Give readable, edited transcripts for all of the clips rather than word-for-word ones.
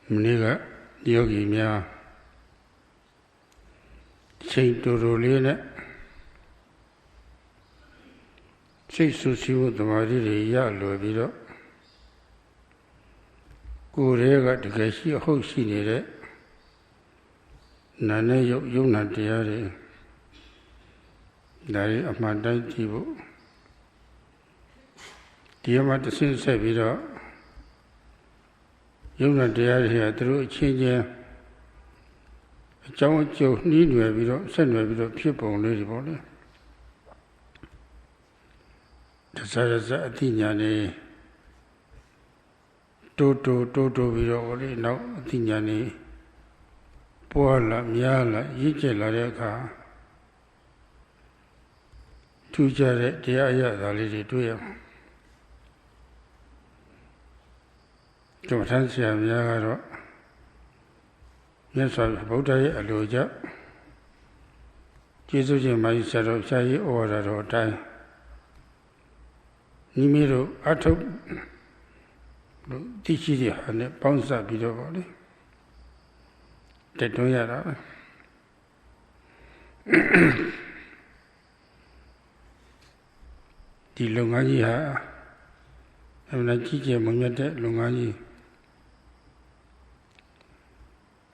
Mniga Yogi Mia Saint Dorolina Say Susiu the Mari Yalo Vido Gurega the Gashi Hoshi Nere Nana Yuna Diari Dari of my Dantibu Diamat the Sin Savido Yuna Diari here through changing a Joe need to send a people lady body. The Sarasa Atheniani Toto Viro now Atheniani Poala Miala Yiche Lareka Tujare Diaya the lady to him. Jotansia Miagaro Yes, I Buddha Aluja Jesus in my shadow Shai or time. Nimiro Ato Tichi and Ponsa Bidovoli. Tetoyara Di Lungani ha and I teach a Mungate Lungani.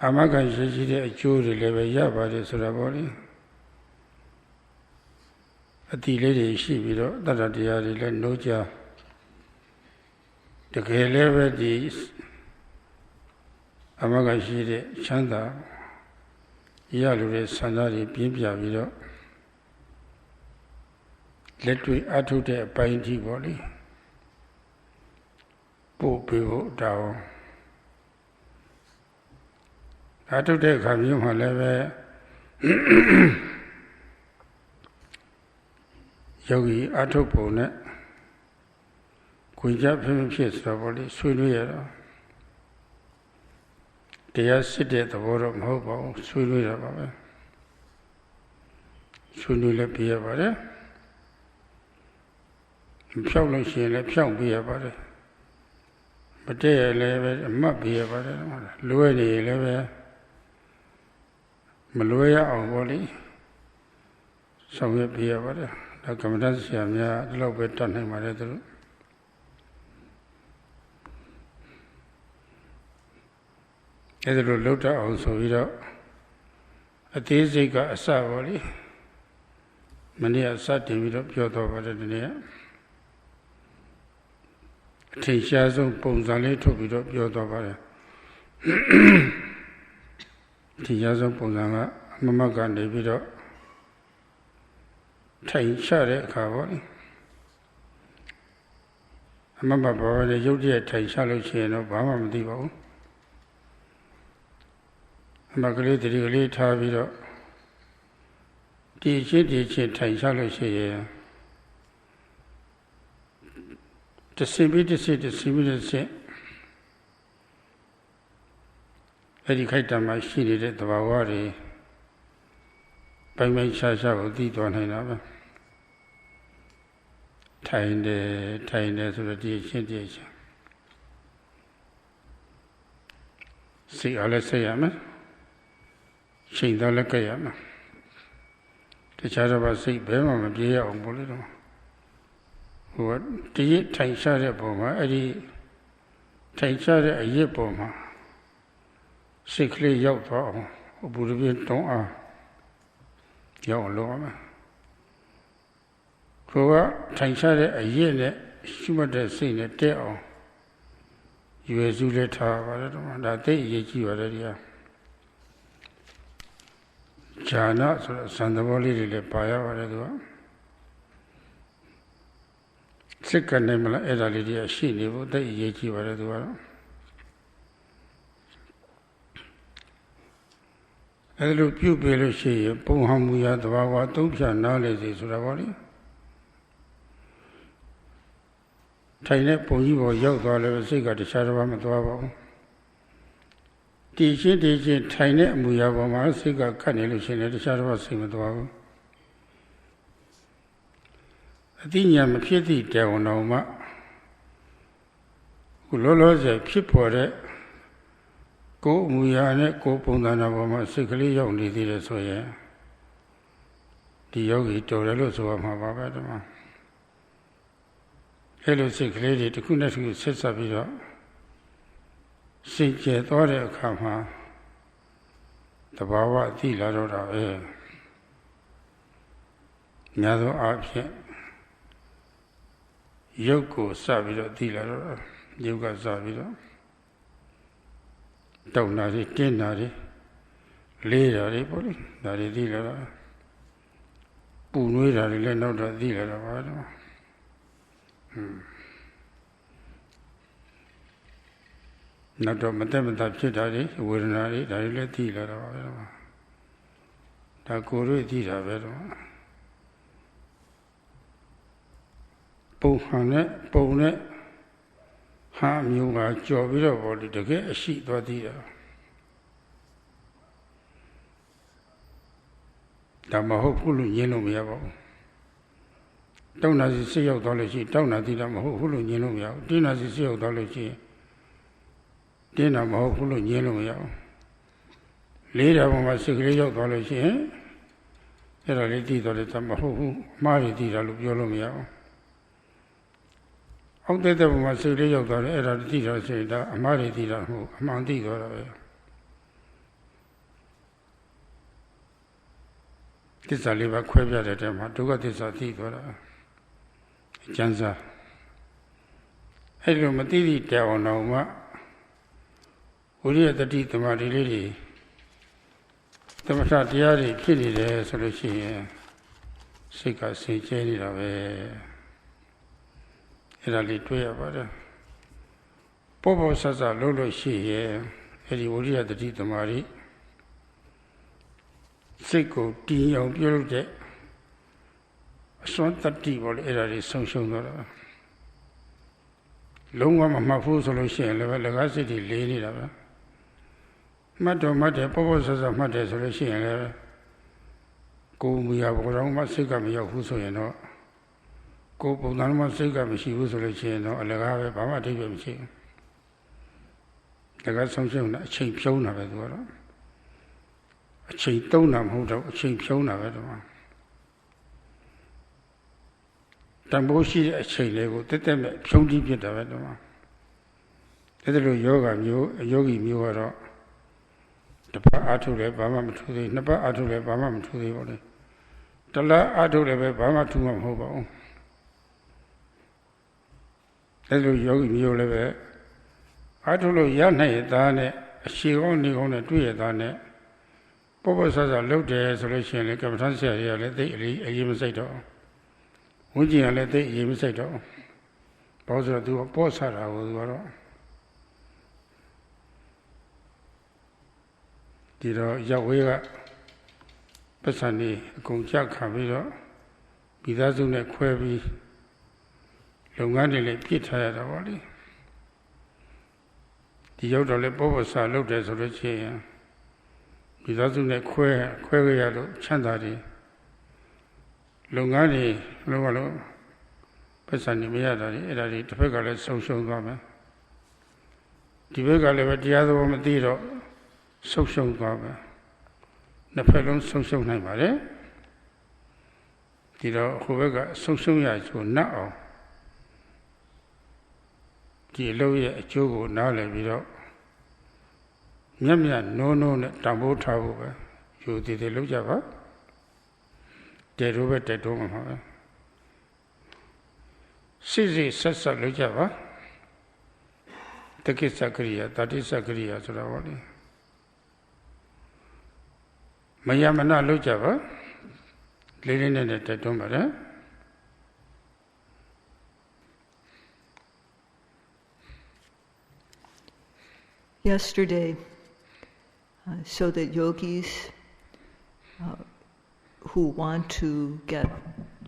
Amaga Shishide a jury level Yaba de Suraboli. A tea lady she vido that at the Yari Noja. The Galever dis Amaga Shide Chanda Yalure Sanari Pimpia vido. Let me atute a pinty body. Poor people down. I took the camion, however, Yogi Atopone, Kunjab him face the body, Swinuera. They are sitting at the water of Hobo, Swinuera. Swinula be about it. Pshawlo she let Pshaw be about it. But they are level, must be about it. Lueni level. Maloya or body, so we be about it. The commandants have a little bit on him. As a looked also without a theistic assavoli, many are certain without Piotr over the near. Tinshazum Ponzale took without Piotr over it. Tiyazo Ponanga, Mamaga Davido Tai Share Cavoli. A Mama Baba, the Yogi Tai Shalochino, Bama Divo. A Magalite Rigoli Tavido. DJ Tai Shaloche. The simplicity, the simplicity. Educated my shitty at the Bawari by my Shasha will eat one another. Tying the to the DH. See, I'll say, I'm Sing the Lakayama. The Chadaba say, Bema, dear or Bolito. What did it take Shada Boma? Eddie take Shada a year Boma. Sickly yoked for Buddha don't are young Loma. For Tansha a year, she would have seen a tail. You as you let her, that day you already. Jana, Sandavoli, the Paya, or second name, Edalia, she knew that Yeji were. A little pupil, she, Pohamuya, the Wawa, Tusha, knowledge is Ravali. Tiny Poivo, Yoga, Siga, the Shadowam, the Wavo. DJ, Tiny Muyava, Siga, Canilus, the Shadawa, Sim, the Wavo. Athenian Piety, Deonoma. Lolo, the people, Go Muyane, go Pundanabama, sickly young lady, so yeah. The yogi told a lot of my Baba. Hello, sick lady, to connect with Setsabira. Sick yet, or come, the Baba, the Ladora, Nado Arpia. Yoko Savira, the Ladora, Yoga Savira. Downari, Dinari, Lady, Dari Dilla, Punuira, Lenota Dilla. Not of Matamata Chitari, Wurinari, Dari Dilla, Takuru Dilla, Pohane, Pone. Ham you are Jovira body to get a sheet or dear. Dhamma hopeful yellow meow. Don't as you see of dollar, don't as the Dhamma hopeful yellow meow. Dinner as you see of dollar, dinner hopeful yellow meow. Later, when my secret of dollar, there are lady to the Dhamma who married the yellow meow. Out there was a day of the era teacher said, a married teacher who among the other. This is a liver quaver at them, to got this a thief or a chancer. Hello, Matidi, tell no ma. Would you at the teeth of my lady? The Matatiari pity there, so she sick as she changed away. Italy to about it. Popo Sasa Lolo she here, Eddie Woody the Tito Mari. Seco, Tio, Bureau, Swan 30 or Italy social. Long one Mafu solution, Legasity, Lady Lava. Mato Mate, Popo Sasa Mate solution. Go we have around Masicami of Huso, you know. Go Pundanama Sika, she was a chain or Legave, Bama Tivim. They got something like cheap shown of it. A cheap donam hold a cheap shown of it. Tamboshi, a chain level, let them show deep yet of it. The little yoga, yogi muero. The Atule, Bama to the Napa Atule, Bama to the body. The La Atule, Bama to my hobo. Hello, Yogi Mule. I told you, Yana, Dane, she only on a 2 year dane. Popo says I looked at solution like a translator, let the even say to. Would you let the even say to? Bowser do a post her, I was. Did Yahweh Pesani, Concha Camilo, Bidazune Quevi. Longani Pit had a body. The Yoda Bobosa looked at the chair. He doesn't let query Chandari. Longani, Longalo, Pesani Miadari, Edari, the Pegale social government. The Pegale, the other woman did social government. The Pelon social name, eh? Did whoever social yards will now. The lawyer Jogo now let me out. Yamia, no, Tambo Tabo, you did a look java. They over the dome. Sisi Sessa Lujava. The kids agree, that is agree as a body. Mayamana Lujava, living in the dome. Yesterday, so that yogis who want to get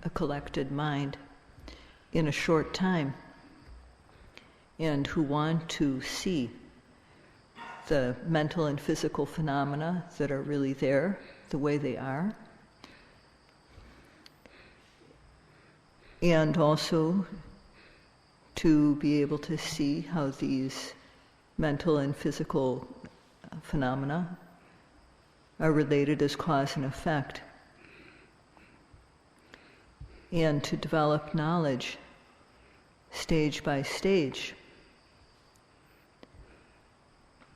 a collected mind in a short time and who want to see the mental and physical phenomena that are really there, the way they are, and also to be able to see how these mental and physical phenomena are related as cause and effect, and to develop knowledge stage by stage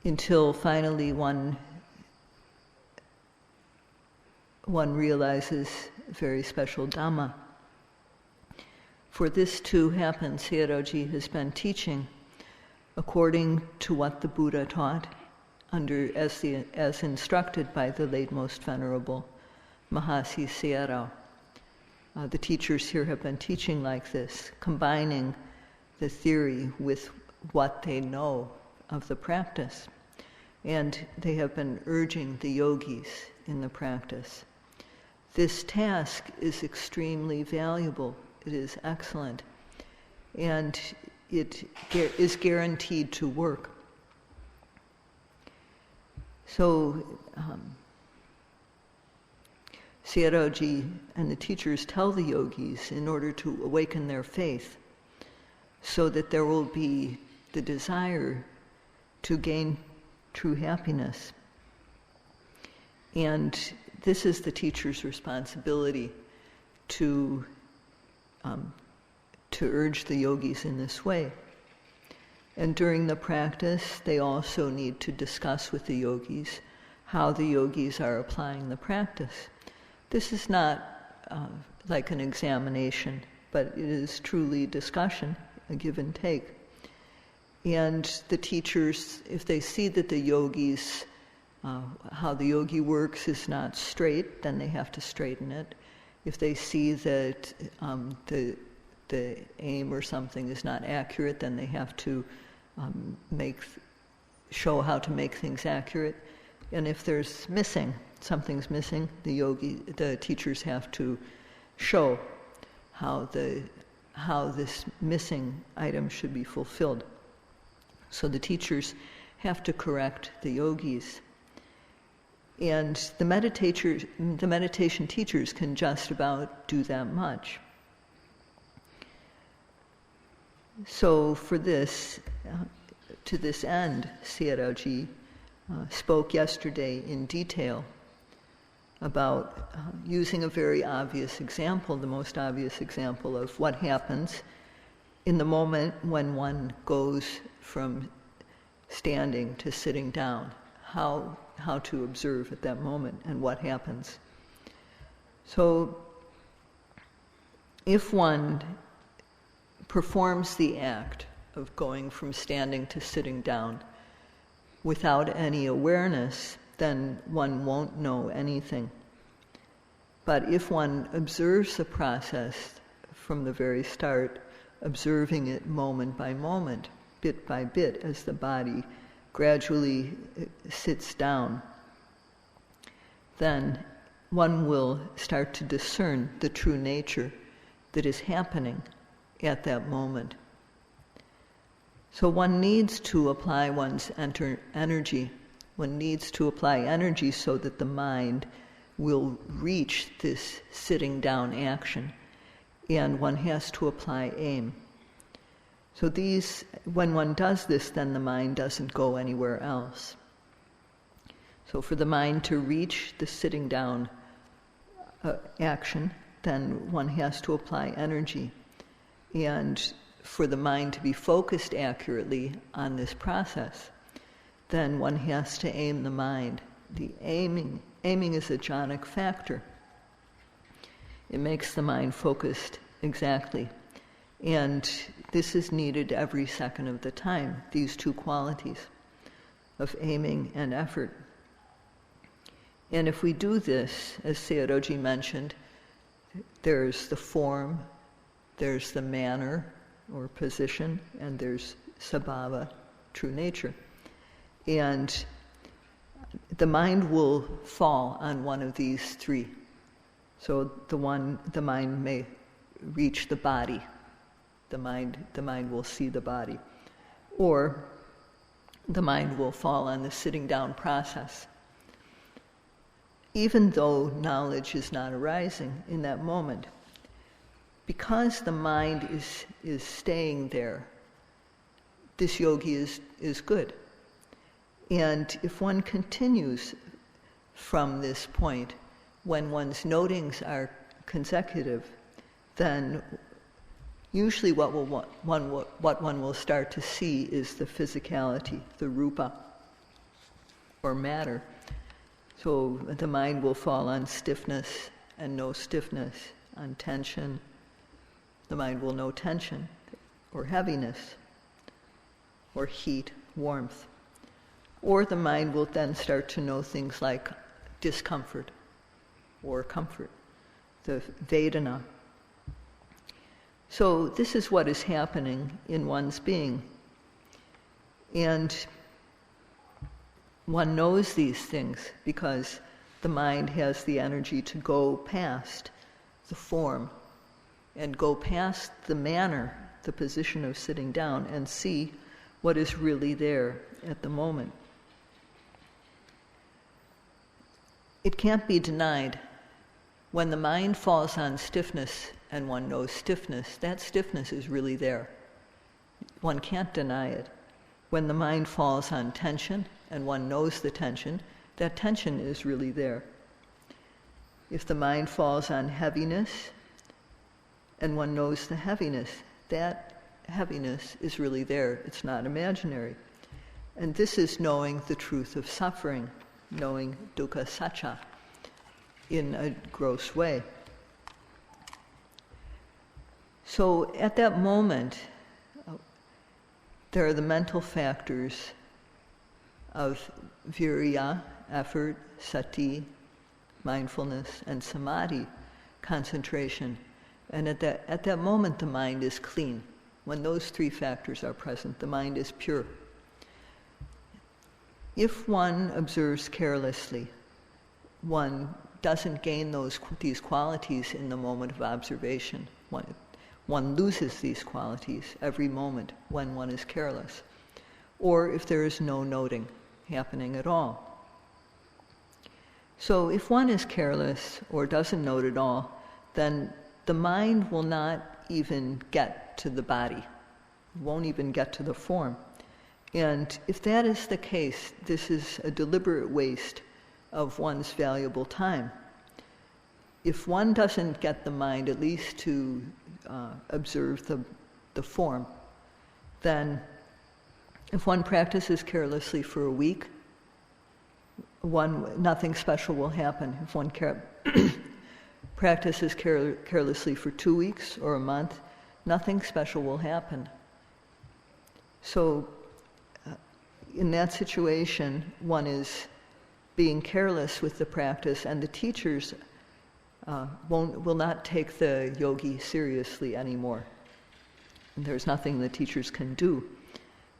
until finally one realizes very special Dhamma. For this to happen, Sayadawgyi has been teaching according to what the Buddha taught, as instructed by the late Most Venerable Mahasi Sayadaw. The teachers here have been teaching like this, combining the theory with what they know of the practice. And they have been urging the yogis in the practice. This task is extremely valuable. It is excellent. And it is guaranteed to work. So, Sayadawgyi and the teachers tell the yogis in order to awaken their faith so that there will be the desire to gain true happiness. And this is the teacher's responsibility to urge the yogis in this way. And during the practice, they also need to discuss with the yogis how the yogis are applying the practice. This is not like an examination, but it is truly discussion, a give and take. And the teachers, if they see that the yogis, how the yogi works is not straight, then they have to straighten it. If they see that the aim or something is not accurate, then they have to show how to make things accurate. And if there's something's missing, the teachers have to show how this missing item should be fulfilled. So the teachers have to correct the yogis. And the meditation teachers can just about do that much. So for this, to this end, Sayadawgyi spoke yesterday in detail about using a very obvious example, the most obvious example of what happens in the moment when one goes from standing to sitting down, how to observe at that moment and what happens. So if one performs the act of going from standing to sitting down without any awareness, then one won't know anything. But if one observes the process from the very start, observing it moment by moment, bit by bit, as the body gradually sits down, then one will start to discern the true nature that is happening at that moment. So one needs to apply one's energy. One needs to apply energy so that the mind will reach this sitting down action, and one has to apply aim. So when one does this, then the mind doesn't go anywhere else. So for the mind to reach the sitting down action, then one has to apply energy. And for the mind to be focused accurately on this process, then one has to aim the mind. The aiming is a jhanic factor. It makes the mind focused exactly. And this is needed every second of the time, these two qualities of aiming and effort. And if we do this, as Sayadawgyi mentioned, there's the form, there's the manner or position, and there's sabhava, true nature. And the mind will fall on one of these three. So the mind may reach the body. The mind will see the body. Or the mind will fall on the sitting down process. Even though knowledge is not arising in that moment, because the mind is staying there, this yogi is good. And if one continues from this point, when one's notings are consecutive, then usually what one will start to see is the physicality, the rupa, or matter. So the mind will fall on stiffness and no stiffness, on tension. The mind will know tension, or heaviness, or heat, warmth. Or the mind will then start to know things like discomfort or comfort, the Vedana. So this is what is happening in one's being. And one knows these things because the mind has the energy to go past the form and go past the manner, the position of sitting down, and see what is really there at the moment. It can't be denied. When the mind falls on stiffness and one knows stiffness, that stiffness is really there. One can't deny it. When the mind falls on tension and one knows the tension, that tension is really there. If the mind falls on heaviness and one knows the heaviness, that heaviness is really there. It's not imaginary. And this is knowing the truth of suffering, knowing dukkha satcha in a gross way. So at that moment, there are the mental factors of virya, effort, sati, mindfulness, and samadhi, concentration. And at that moment, the mind is clean. When those three factors are present, the mind is pure. If one observes carelessly, one doesn't gain these qualities in the moment of observation. One loses these qualities every moment when one is careless, or if there is no noting happening at all. So if one is careless or doesn't note at all, then the mind will not even get to the body, won't even get to the form. And if that is the case, this is a deliberate waste of one's valuable time. If one doesn't get the mind at least to observe the form, then if one practices carelessly for a week, nothing special will happen. If one practices carelessly for 2 weeks or a month, nothing special will happen. So in that situation, one is being careless with the practice, and the teachers will not take the yogi seriously anymore. And there's nothing the teachers can do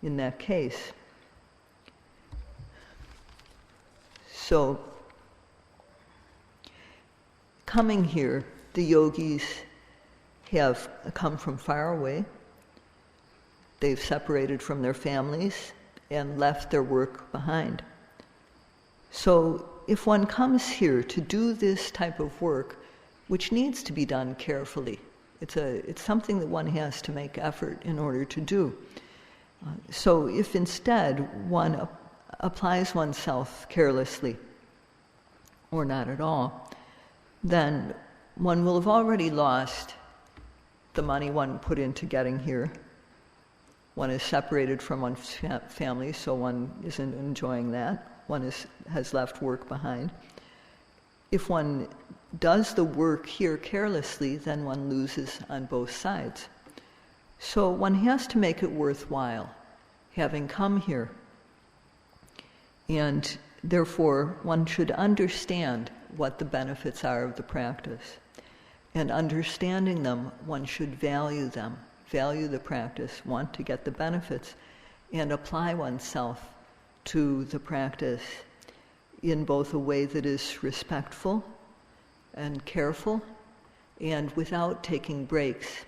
in that case. So, coming here, the yogis have come from far away. They've separated from their families and left their work behind. So if one comes here to do this type of work, which needs to be done carefully, it's something that one has to make effort in order to do. So if instead one applies oneself carelessly, or not at all, then one will have already lost the money one put into getting here. One is separated from one's family, so one isn't enjoying that. One has left work behind. If one does the work here carelessly, then one loses on both sides. So one has to make it worthwhile, having come here. And therefore, one should understand what the benefits are of the practice. And understanding them, one should value them, value the practice, want to get the benefits, and apply oneself to the practice in both a way that is respectful and careful and without taking breaks.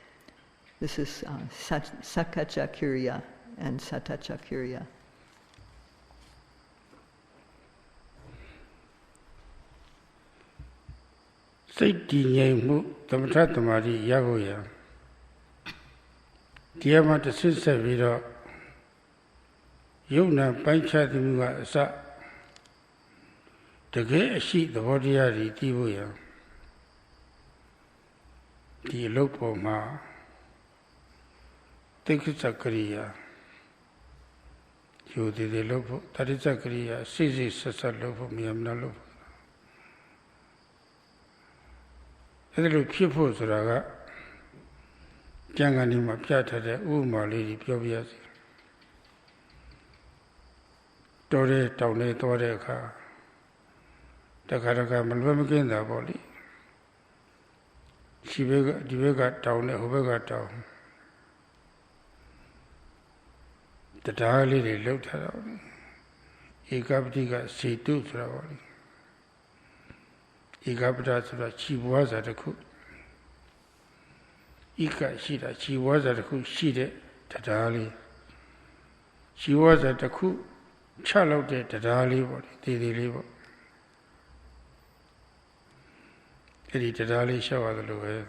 This is sakacakirya and satachakirya. Sight tiyeng mu tamata tamari yagoya. Diyama to sit sevira Yona Panchatimuga Sa the gay sheet the body are the Tibuya. The Lopo Ma Tikitsakaria. You did the Lopo, Tarizakaria, Sisi Sasa Lopo, Miamna Lopo. The little people Raga Janganima Piata, the Uma Lady Piovias. Tore, Tone, Toreka. The Karaka Malvamakin, the body. She got down, whoever got down. The Dali looked at her. Egabdiga SADHU Travali. Egabda, she was at a cook. Ika Shida, she was at a cook, she did, the Dali. She was at the cook, Charlotte, the Dali, body, the labor. The Dali show the way.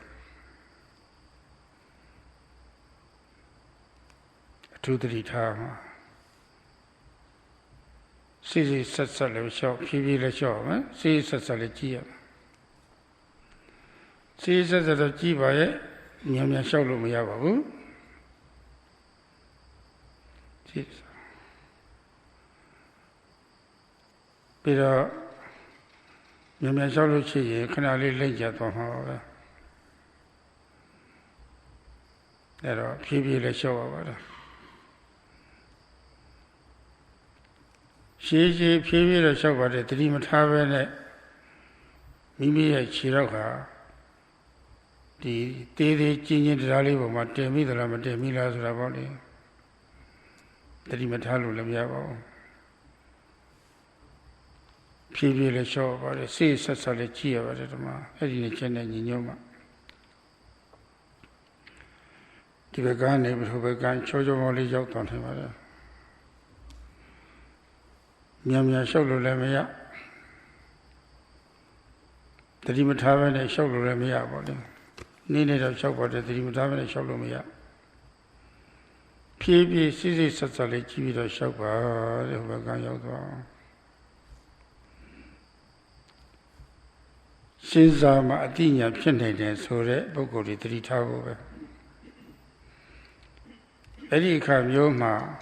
To the time. See such a shop, PV shop, see such a legia. See such a Jiba, Yamia Sholum. Peter Yamia Sholuchi, Canali Legia from her. There are PV show. She PV show about the dream of having Mimi Chiroka. The Tede Chin Rally of Matemi, the Lamatemilas Raboni. The Dimatalu Lamiavo. PV show about the sea such a chia about it, Edin and Yoma. The vegan who began Chojo only joked on him. Miamia Sholo Lemia. The Dimatavan and Sholo Lemia body. Needed a shop at the Dimatavan and Sholo Mia. PB Sisi such a lechi shop, the vegan yoga. Since I'm a Dina Pinted, so that Bogori 3 Tower. Eddie Yoma.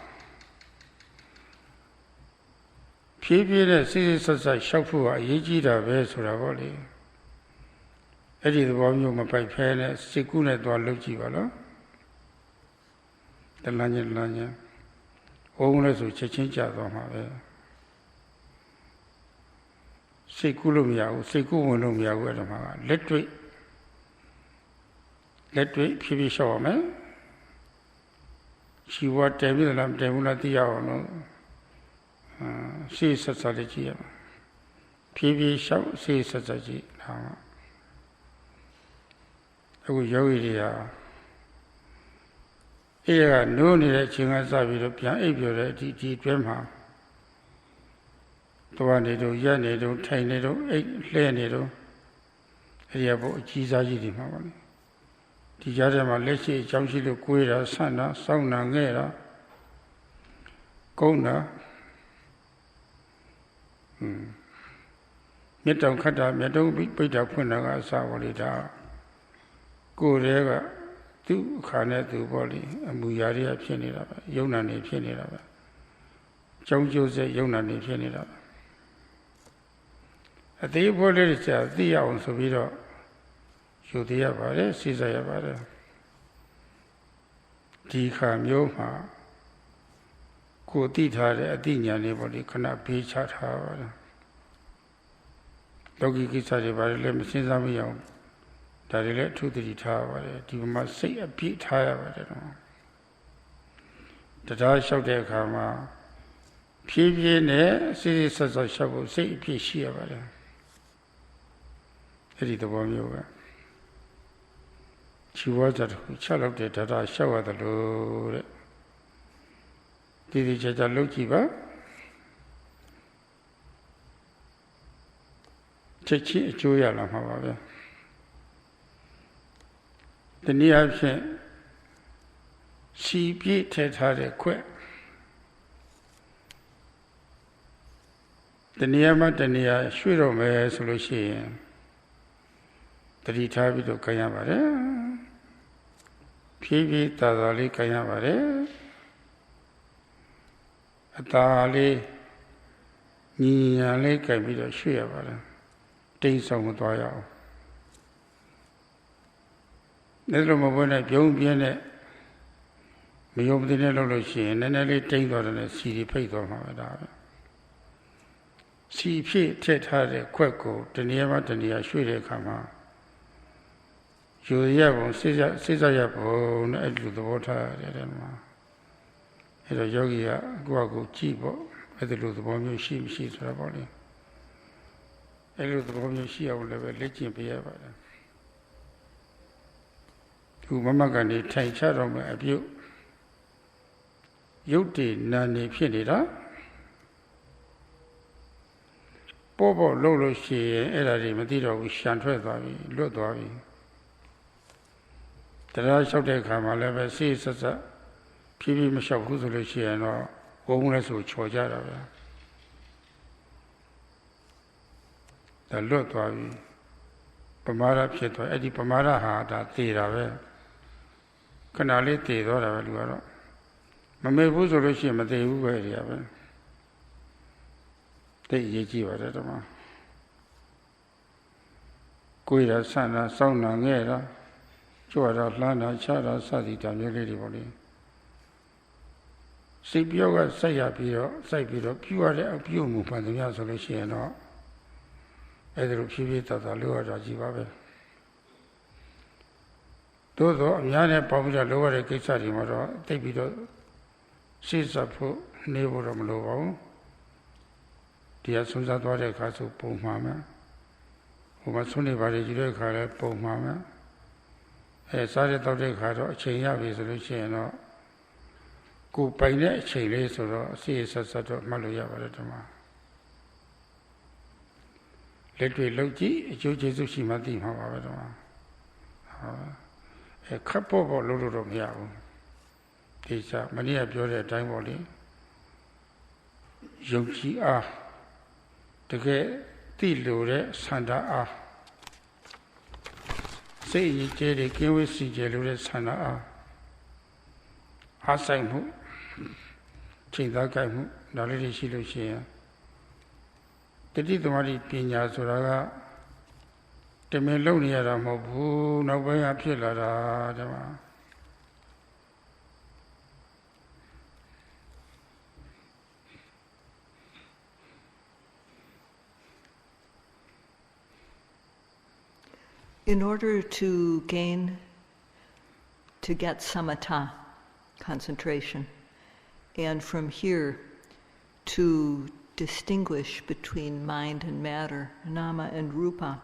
PB Sisi such a shop for a Yejida Vesuravoli. Eddie the Bomb by Pen, Sikuna to Lucivala. The Lanya. Owners of Chechincha on her. Sekulumia, Sekulumia, Wedama. Let wait, PB Shawman. She was Temilam Demula Diano. She is such a legia. PB Shaw, she is such a G. Yogi. Here, no need a chingasavi, Pian Abure, T. Dremha. Toanedo, Yanedo, Tainedo, Lenedo, Riabo, Gizaji Mamma. The Yadama Lechi, Jamsilo, Guida, Sana, Sauna, Nera, Gona. Metal Kata, Metal Bita Punaga, Savalida. Go there, two Kana to body, and Buyaria Pianida, Yonani Pianida. John Jose Yonani Pianida. At the border is the ounce of it. Judia Vare, Caesar Vare. Dika Yoma. Go dita, a dinia neighborly cannot be chat however. Yogi Kisari Vare, let me see some young. That he let to the tower, you must say a bit higher. The Dai shall there come. PV, city says I shall say, Pishi about it. Eddie the one yoga. She was at Charlotte that I show the Lord. Did he just look even? Chechi Julia, however. The near she beat her a quick. Taniyama Taniya Shuro Me Solution Tadita Vido Kayamare Pivi Tadali Kayamare Atali Niyale Kabida Shuyavara Days of Mutoya Little Mabona Young Miyobdine Loloshi, and then I take on a city paid on my See, Ted had a quaco, the near Matania, Shuri Kama. Juliabo, Caesar, and to the water, and a yogi, guago, chibo, at the little bomb, she's her body. A little bomb, she will never let you be ever. To Mamagani, take charge of my abuse. Yogi Nani Pinida Bobo Lolo she Elari Mediro with Shantredavi, Lodavi. The last of the Kamala sees as a Pivi Misha Huzulushi and homeless with Chojara. The Lodavi Pamara Pieto Edi Pamara Hada Tira Canali Tidora. Mamma Resolution, but they were very They Yajiva Redama Guida Sana, Sauna Nera, Joada Lana, Chada, Sadita, Lady Body. Sipioga, Sayapio, Saipiro, pure Pumu, Pandia Solution, or Edru Pivita, the Lua Jivabe. Dodo, Yana Pavia Lower Kisari Moro, Tepido. She's a poor neighbor of Lovo. Dear Susan Dore Castle, Poor Mamma, who was only very good, Poor Mamma. A Sayadaw Caro, Chaya resolution or go by net, Chile, or see a sort of Maluya Varatama. Let me look, Joji Shimati, however. A couple of Lulu of Yahoo. These are many of your time body. Yogi to get Tilure Sanda Say ye Jerry, can we see Jelure Sana Asaimu Chindakamu, Nalili Shilushia. The Didamari Pina Suraga, the Melonia Mobu, no way up here. In order to get samatha, concentration, and from here to distinguish between mind and matter, nama and rupa,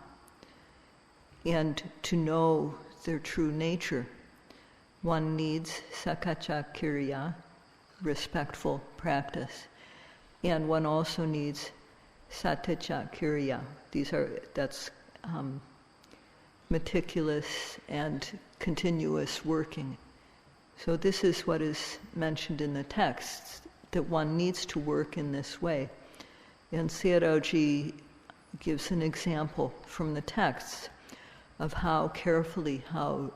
and to know their true nature, one needs sakacha kirya, respectful practice, and one also needs satyacha kirya. That's meticulous and continuous working. So this is what is mentioned in the texts, that one needs to work in this way. And Sayadawgyi gives an example from the texts of how carefully, how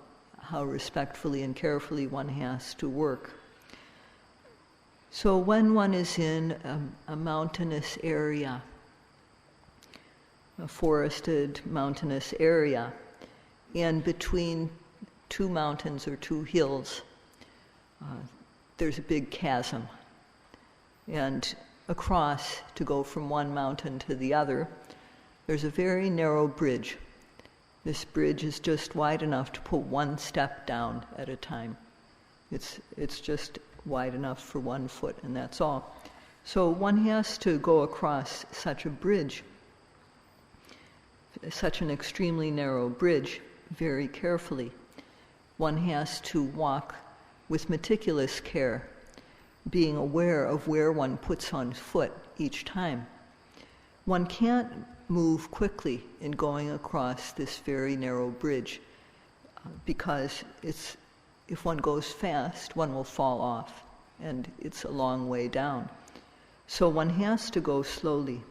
respectfully and carefully one has to work. So when one is in a mountainous area, a forested mountainous area, and between two mountains or two hills, there's a big chasm. And across, to go from one mountain to the other, there's a very narrow bridge. This bridge is just wide enough to put one step down at a time. It's just wide enough for 1 foot, and that's all. So one has to go across such a bridge, such an extremely narrow bridge, very carefully. One has to walk with meticulous care, being aware of where one puts on foot each time. One can't move quickly in going across this very narrow bridge because if one goes fast, one will fall off, and it's a long way down. So one has to go slowly.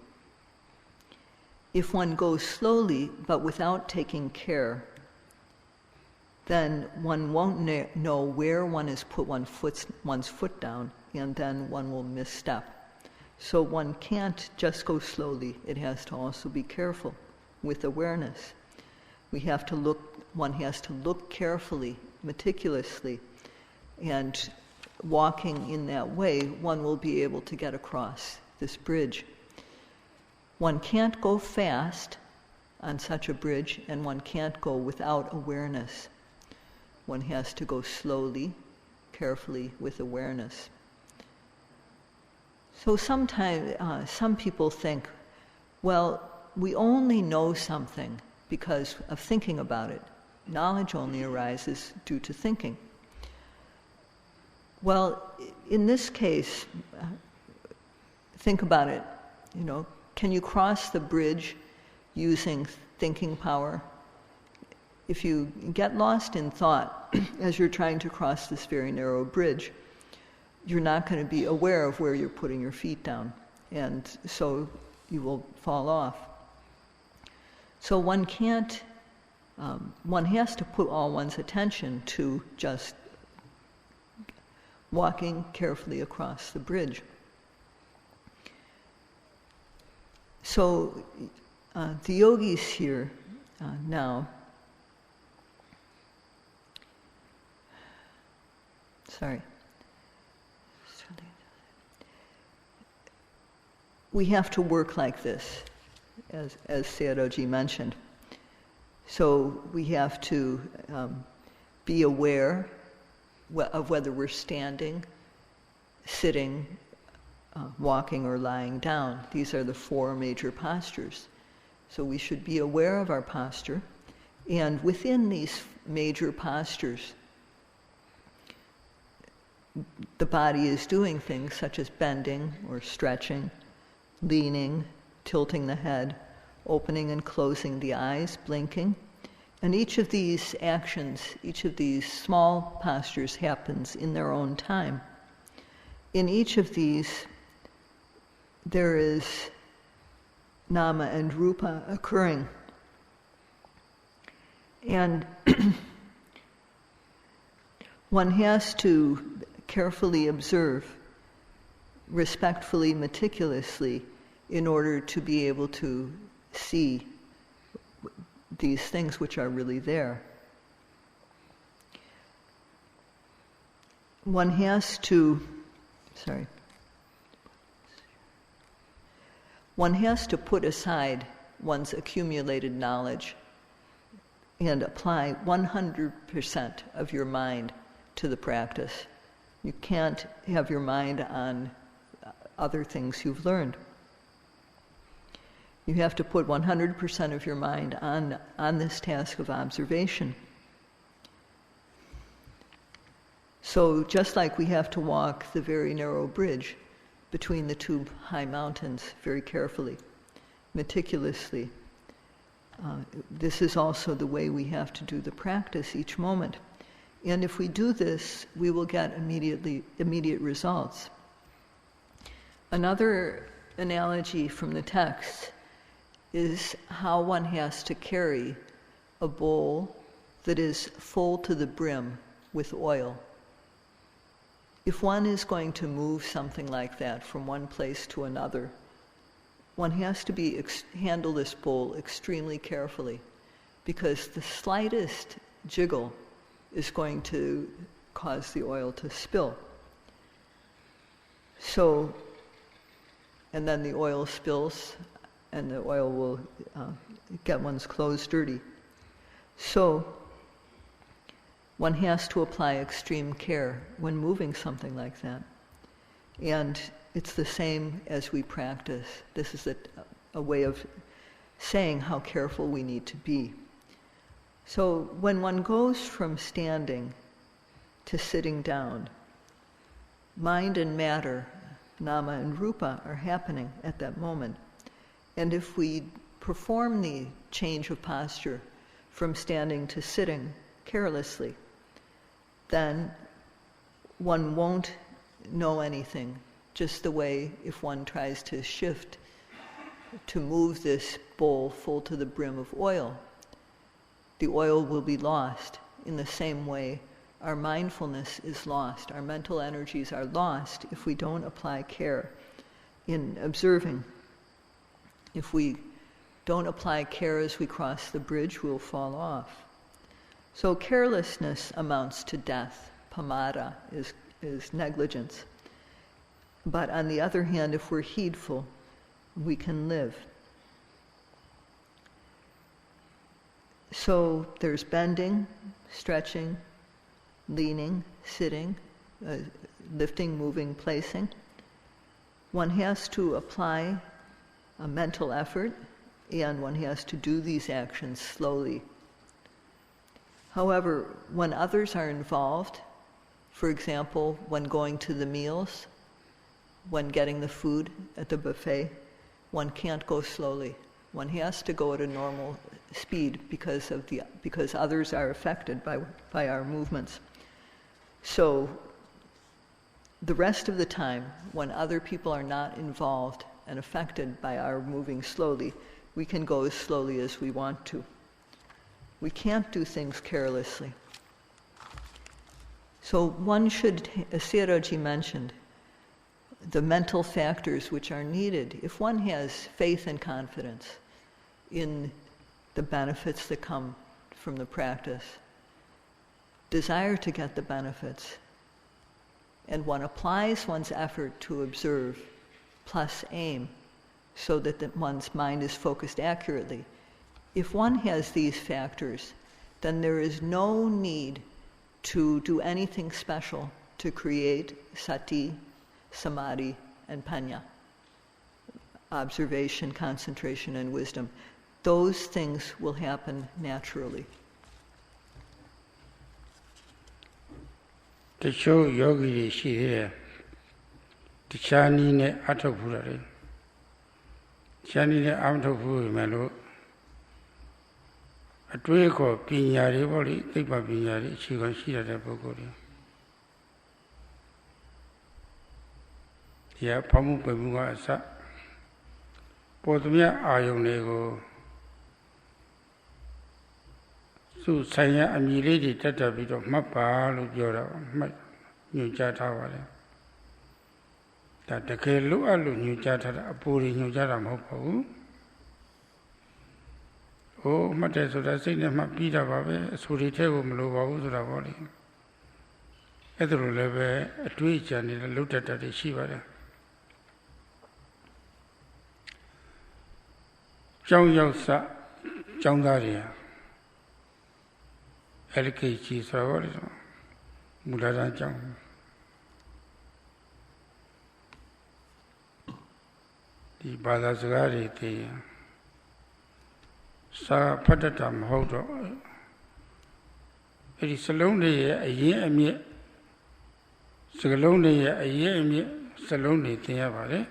if one goes slowly but without taking care, then one won't know where one has put one's foot down, and then one will misstep. So one can't just go slowly. It has to also be careful with awareness. One has to look carefully, meticulously, and walking in that way, one will be able to get across this bridge. One can't go fast on such a bridge, and one can't go without awareness. One has to go slowly, carefully, with awareness. So sometimes some people think, well, we only know something because of thinking about it. Knowledge only arises due to thinking. Well, in this case, think about it. Can you cross the bridge using thinking power? If you get lost in thought as you're trying to cross this very narrow bridge, you're not going to be aware of where you're putting your feet down, and so you will fall off. So one has to put all one's attention to just walking carefully across the bridge. So the yogis here now, we have to work like this, as Sayadawgyi mentioned. So we have to be aware of whether we're standing, sitting, walking, or lying down. These are the 4 major postures. So we should be aware of our posture, and within these major postures, the body is doing things such as bending or stretching, leaning, tilting the head, opening and closing the eyes, blinking. And each of these actions, each of these small postures happens in their own time. In each of these, there is nama and rupa occurring. And one has to carefully observe, respectfully, meticulously, in order to be able to see these things which are really there. One has to put aside one's accumulated knowledge and apply 100% of your mind to the practice. You can't have your mind on other things you've learned. You have to put 100% of your mind on this task of observation. So just like we have to walk the very narrow bridge between the 2 high mountains very carefully, meticulously, this is also the way we have to do the practice each moment. And if we do this, we will get immediate results. Another analogy from the text is how one has to carry a bowl that is full to the brim with oil. If one is going to move something like that from one place to another, one has to handle this bowl extremely carefully, because the slightest jiggle is going to cause the oil to spill. So, and then the oil spills, and the oil will get one's clothes dirty. So, one has to apply extreme care when moving something like that. And it's the same as we practice. This is a way of saying how careful we need to be. So when one goes from standing to sitting down, mind and matter, nama and rupa, are happening at that moment. And if we perform the change of posture from standing to sitting carelessly, then one won't know anything, just the way if one tries to shift to move this bowl full to the brim of oil, the oil will be lost. In the same way, our mindfulness is lost. Our mental energies are lost if we don't apply care in observing. If we don't apply care as we cross the bridge, we'll fall off. So carelessness amounts to death. Pamada is negligence. But on the other hand, if we're heedful, we can live. So there's bending, stretching, leaning, sitting, lifting, moving, placing. One has to apply a mental effort, and one has to do these actions slowly. However, when others are involved, for example, when going to the meals, when getting the food at the buffet, one can't go slowly. One has to go at a normal speed because others are affected by our movements. So the rest of the time, when other people are not involved and affected by our moving slowly, we can go as slowly as we want to. We can't do things carelessly. So one should, as Sayadawgyi mentioned, the mental factors which are needed. If one has faith and confidence in the benefits that come from the practice, desire to get the benefits, and one applies one's effort to observe plus aim so that one's mind is focused accurately. If one has these factors, then there is no need to do anything special to create sati, samadhi, and panya, observation, concentration, and wisdom. Those things will happen naturally. To show yogi she here, the chani ne atopurare, chani ne amtopu melo, a tweako pinyari body, tipa pinyari, she can see at a bogori. Yeah, Pamu Pemua sa Potumia Ayonego Su Saya Amilady Tata bit of Mapa, Lujora, New Jatawale. That the Kelu Alu New Jata, a puri New Jatam Hopo. Oh, Mates of the Sina Mapita Babe, Suritevo Mlova Uzravoli. Edru Leve, a twitch and it looked at the Shiva. Chong Yosa, Chong Daria, LKG Savorism, Mudara Chong. The Badazgari, the Sa Patatam Hodo. It is a lonely a year and me, Salone a year and me, Salone Tiavare.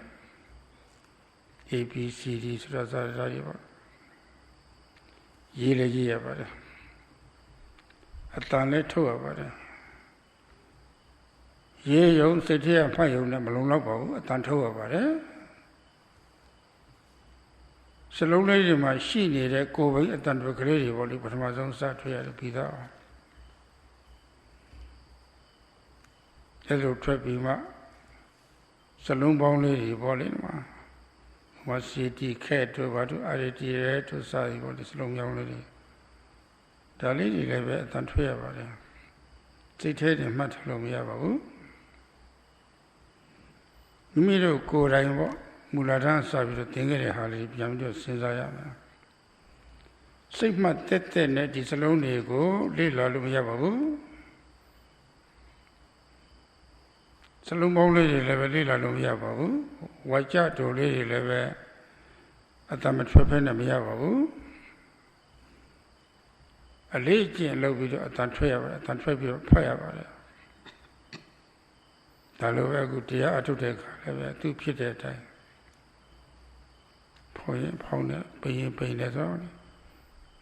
A, B, C, D, Srazariva. Yele about it. Atane to about it. Ye young sit here and find you never long about Tanto about it. So long lady my she needed go away at Tanto Grady, but my own start to have be there. Hello, Trapima. Saloon bound lady, Bolin. Was city cat to what to Arity to say what is long young lady. The lady level at Tantuya about it. Cited in Matalomia. You mean to go Rainbow, Muladan Sabi, Tingere Harley, Yamdo Sinzayama. Sigma Tete net is alone go, Lila Lumiabu. Salomon lady level Lila Lumiabu. Wacha to lady level at the Metropolitan Miabu. A lady and low video at Tantrabia Fire. Talova good dear to take 2 feet at a time. Pounder, paying as only.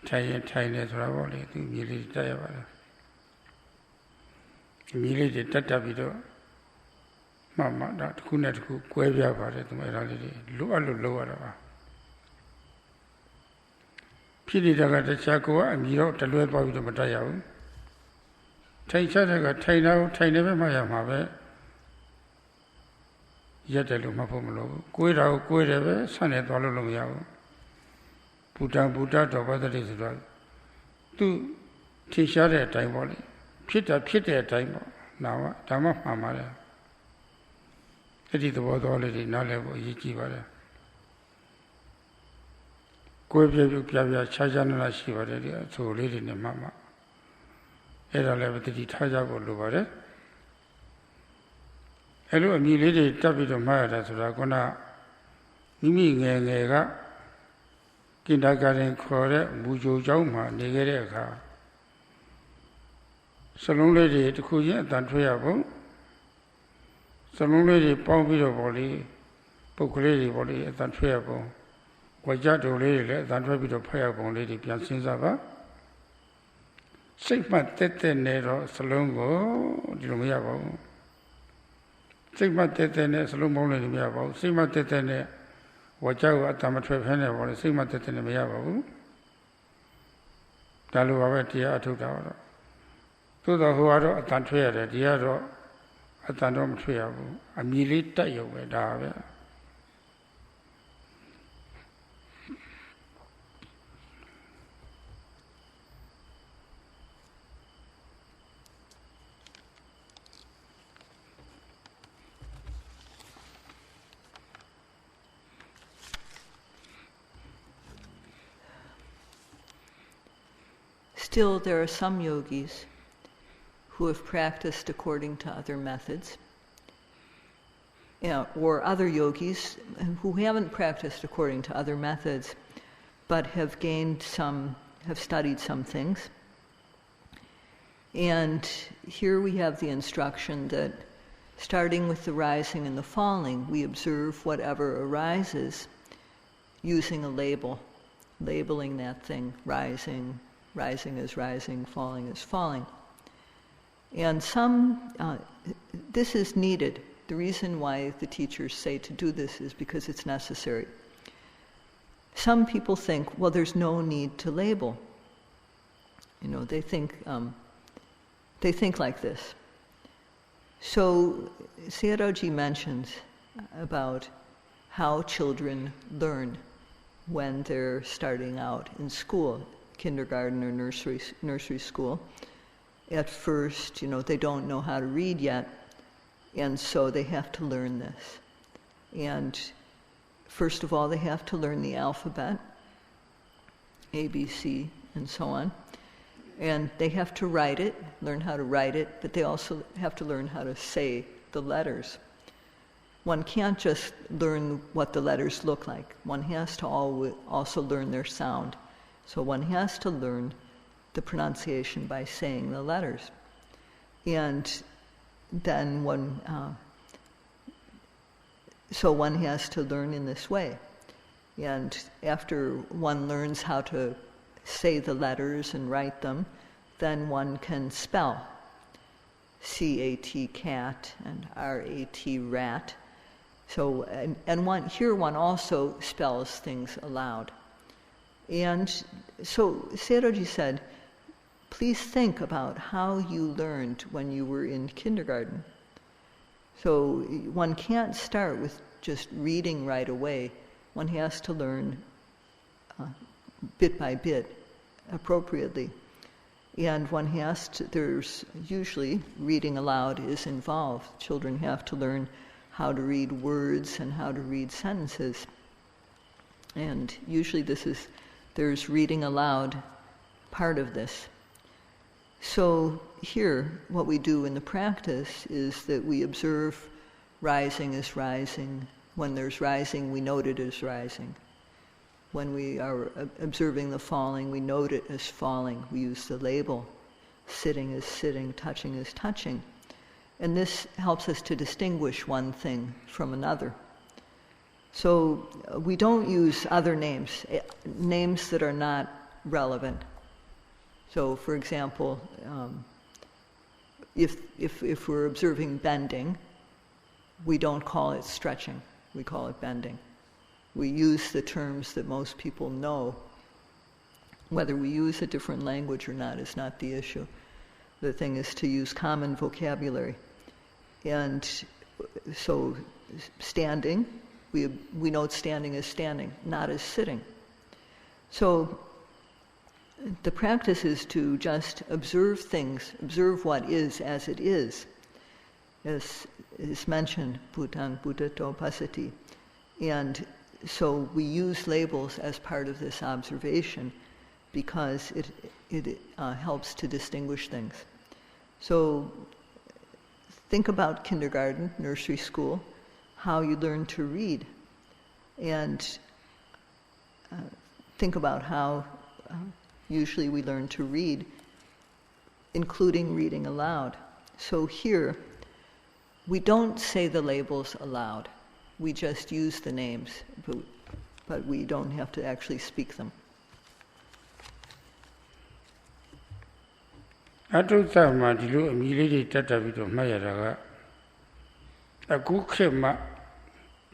Tiny as Ravoli, to immediately die. Immediately Tata video. Mamma, that could not go quavia about it to my reality. Lower. ဖြစ်နေတာကတခြားကိုကအမြည်တော့တလွဲသွားပြီးတော့မတတ်ရဘူးထိုင်ချတဲ့ကထိုင်တာကိုထိုင်နေပဲမှရမှာပဲရက်တယ်လို့မှတ်ဖို့မလိုဘူးကိုယ်တာကိုကိုယ်တယ်ပဲဆန့်နေသွားလို့မရဘူးဘုဒ္ဓတော်ဘာသာတိဆိုတော့သူထင်ရှားတဲ့အတိုင်းပေါ့လေဖြစ်တဲ့အတိုင်းပေါ့နာမဓမ္မမှန်ပါတယ်အဲ့ဒီသဘောတော်လေးတွေနားလည်ဖို့အရေးကြီးပါတယ်ကိုယ်ပြခြားနာရှိပါတယ်ဒီအဆိုလေးတွေနဲ့မှအဲ့ဒါလည်းတတိထားကြဖို့လိုပါတယ်အဲ့လိုအမြည်လေးတွေတက်ပြီးတော့မှတ်ရတာဆိုတာကမိမိငယ်ကကိန္ဒကာရင်ခေါ်တဲ့မူကြိုเจ้าမှာနေခဲ့တဲ့အခါစလုံးလေးတွေတစ်ခုချင်းအတန်ထွက်ရဖို့စလုံးလေးတွေပေါင်းပြီးတော့ပေါ့လေပုတ်ကလေးတွေပေါ့လေအတန်ထွက်ရဖို့ဝကြတူလေးတွေလည်းအတန်ထွက်ပြီးတော့ဖတ်ရပုံလေးတွေပြန်စဉ်းစားပါစိတ်မှတက်နေတော့စလုံးကိုဒီလိုမရပါဘူးစိတ်မှတက်နေစလုံးပေါင်းလေးတွေမရပါဘူးစိတ်မှတက်နေဝကြကိုအတန်မထွက်ဖဲနေပေါ့လေစိတ်မှတက်နေမရပါဘူးဒါလိုပါပဲတရားအထုတ်တာတော့သို့တော်ဟိုကတော့အတန်ထွက်ရတယ်ဒီကတော့အတန်တော့မထွက်ရဘူးအမြည်လေးတက်ရုံပဲဒါပဲStill, there are some yogis who have practiced according to other methods, or other yogis who haven't practiced according to other methods, but have studied some things. And here we have the instruction that starting with the rising and the falling, we observe whatever arises using a label, labeling that thing, rising is rising, falling is falling. And this is needed. The reason why the teachers say to do this is because it's necessary. Some people think, well, there's no need to label. They think like this. So Sayadawgyi mentions about how children learn when they're starting out in school, kindergarten or nursery school. At first, they don't know how to read yet, and so they have to learn this. And first of all, they have to learn the alphabet, A, B, C, and so on. And they have to write it, learn how to write it, but they also have to learn how to say the letters. One can't just learn what the letters look like. One has to also learn their sound. So one has to learn the pronunciation by saying the letters. And then so one has to learn in this way. And after one learns how to say the letters and write them, then one can spell. C-A-T, cat, and R-A-T, rat. So, and one also spells things aloud. And so Sayadawgyi said, please think about how you learned when you were in kindergarten. So one can't start with just reading right away. One has to learn bit by bit, appropriately. And there's usually reading aloud is involved. Children have to learn how to read words and how to read sentences. And usually there's reading aloud part of this. So here, what we do in the practice is that we observe rising as rising. When there's rising, we note it as rising. When we are observing the falling, we note it as falling. We use the label. Sitting is sitting, touching is touching. And this helps us to distinguish one thing from another. So we don't use other names that are not relevant. So, for example, if we're observing bending, we don't call it stretching, we call it bending. We use the terms that most people know Whether we use a different language or not is not the issue. The thing is to use common vocabulary. And so standing, we note standing as standing, not as sitting. So the practice is to just observe things, observe what is as it is. As is mentioned, Bhutang Bhudato Pasati. And so we use labels as part of this observation because it helps to distinguish things. So think about kindergarten, nursery school, how you learn to read. And think about how usually we learn to read, including reading aloud. So here, we don't say the labels aloud. We just use the names, but we don't have to actually speak them. Atuta ma dilu amilidi tatabido mayaraga. Akuke ma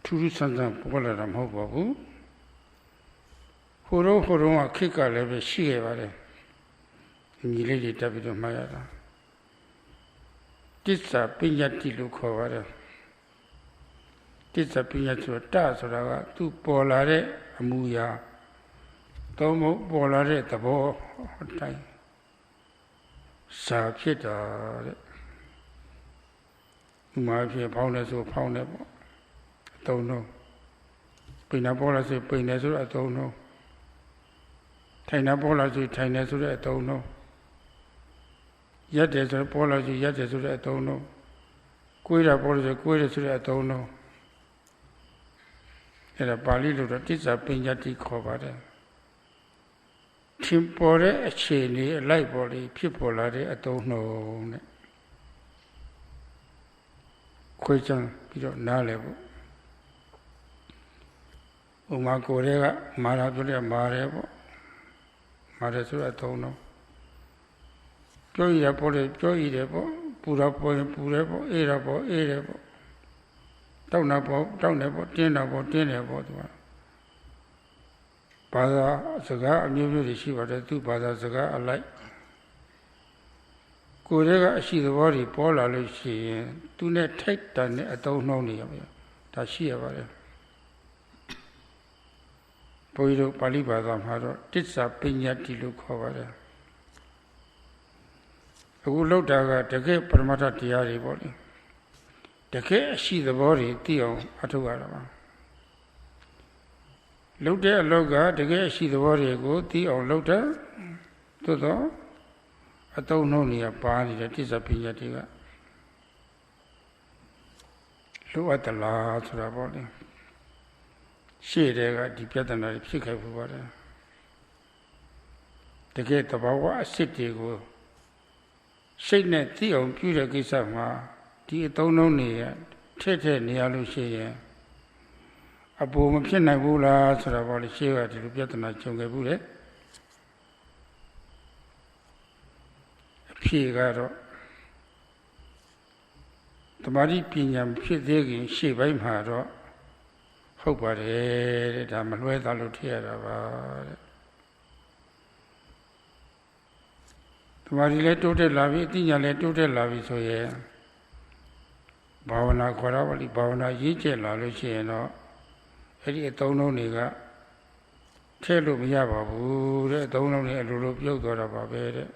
turu sansan pola ram hobabu. Horo a kika lebe shige vare. Amilidi tabido mayara. Tisa pinyati lu kovare. Tisa pinyati ta soraga tu polare amuya. Tomo polare tabo hotai. Saဖြစ်တာတဲ့ဒီမှာဖြစ်ဖောင်းလဲဆိုဖောင်းတယ်ပေါ့အတုံးလုံးပိန်နာပေါ်လာဆိုပိန်တယ်ဆိုတော့အတုံးလုံးထိုင်နာပေါ်လာဆိုထိုင်တယ်ဆိုတော့အတုံးလုံးရက်တယ်ဆိုပေါ်လာဆိုရက်တယ်ဆိုတော့အတုံးလုံးကိုယ်တာပေါ်လာဆိုကိုယ်တယ်ဆိုတော့အတုံးလုံးအဲ့ဒါပါဠိလိုတော့တိစ္ဆာပညာတိခေါ်ပါတယ်ထင်ပေါ်တဲ့အခြေအနေအလိုက်ပေါ်လေးဖြစ်ပေါ်လာတဲ့အတုံးနှုံနဲ့ခွေးချမ်းပြီးတော့နားလဲပေါ့ဥမာကိုယ်တွေကမာတာပြောတဲ့မာတယ်ပေါ့မာတယ်ဆိုတော့အတုံးနှုံပြောရပေါ်တယ်ပြောရတယ်ပေါ့ပူတာပေါ်ရင်ပူတယ်ပေါ့အေးတာပေါ့အေးတယ်ပေါ့တောက်တာပေါ့တောက်တယ်ပေါ့တင်းတာပေါ့တင်းတယ်ပေါ့သူကဘာသာစကားအမျိုးမျိုးတွေရှိပါတယ်သူဘာသာစကားအလိုက်ကိုယ်တွေကအရှိသဘောတွေပေါ်လာလို့ရှိရင်သူနဲ့ထိုက်တန်တဲ့အတုံးနှုံးနေရပါဒါရှိရပါတယ်ဘုန်းကြီးတို့ပါဠိဘာသာမှာတော့တစ္ဆာပညာတိလို့ခေါ်ပါတယ်အခုလောက်တာကတကယ်ပရမတ္ထတရားတွေပေါ့လေတကယ်အရှိသဘောတွေသိအောင်အထောက်ရတာပါလုတ်တဲ့အလောက်ကတကယ်ရှိသဘောတွေကိုသိအောင်လုပ်တယ်သို့တော့အတုံးနှုံးတွေကပါနေတဲ့တိစ္ဆာပညာတွေကလိုအပ်သလားဆိုတာပေါ့လေရှေ့တဲ့ကဒီပြဿနာတွေဖြစ်ခဲ့ဖို့ပါတယ်တကယ်တဘာဝအစစ်တွေကိုစိတ်နဲ့သိအောင်ပြုတဲ့ကိစ္စမှာဒီအတုံးနှုံးတွေထည့်နေရလို့ရှိရင်အပေါ်မဖြစ်နိုင်ဘူးလားဆိုတာပေါ့လေရှေ့ကဒီလိုပြဿနာကြုံခဲ့ဘူးလေအဖြေကတော့တမာတိပညာဖြစ်သေးခင်ရှေ့ပိုင်းမှာတော့ဟုတ်ပါတယ်တဲ့ဒါမလွဲသားလို့ထည့်ရတာပါတဲ့တမာတိလည်းတိုးတက်လာပြီအသိဉာဏ်လည်းတိုးတက်လာပြီဆိုရင်ဘာဝနာခေါ်တော့ဗလိဘာဝနာရည်ကျက်လာလို့ရှိရင်တော့အဲ့ဒီအသုံးလုံးတွေကထည့်လို့မရပါဘူးတဲ့အသုံးလုံးတွေအလိုလိုပြုတ်သွားတာပါပဲတဲ့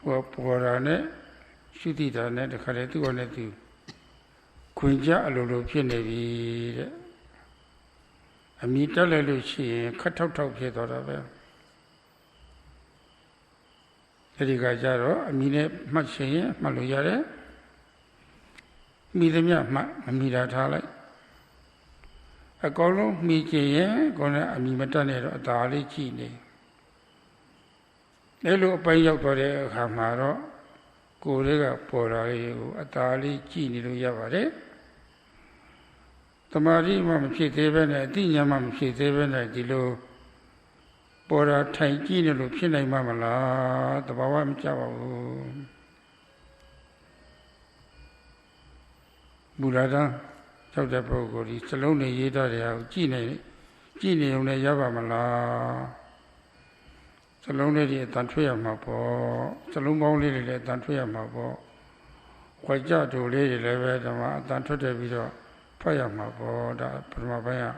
ဟိုပေါ်တာနဲ့ရှုတိတာနဲ့တခါတည်းသူ့အနေနဲ့သူခွင်ကြအလိုလိုဖြစ်နေပြီတဲ့အမိတက်လိုက်လို့ရှိရင်ခတ်ထောက်ထောက်ဖြစ်သွားတာပဲအဲ့ဒီကကြတော့အမိနဲ့မှတ်ရှင်ရင်မှတ်လို့ရတယ်မိသမျှမှတ်မမိတာထားလိုက်အကောင်လုံးမိချင်ရင်ကိုယ်နဲ့အမိမတက်နဲ့တော့အသာလေးကြည့်နေအဲ့လိုအပိုင်းရောက်သွားတဲ့အခါမှာတော့ကိုယ်လေးကပေါ်လာလေးကိုအသာလေးကြည့်နေလို့ရပါတယ်တမာတိမှမဖြစ်သေးပဲနဲ့အတိညာမှမဖြစ်သေးပဲနဲ့ဒီလိုပေါ်လာထိုင်ကြည့်နေလို့ဖြစ်နိုင်မှာမလားတဘာဝမကြပါဘူးဘုရားတော်ကြောက်တဲ့ပုဂ္ဂိုလ်ဒီစလုံးနေရေးထားတဲ့ဟာကိုကြည့်နေုံနဲ့ရပါမလား long lady at Tantria Mapo, the long lady at Tantria Mapo, Waja to lady level, Tantra video, Paya Mapo, the Pramabaya.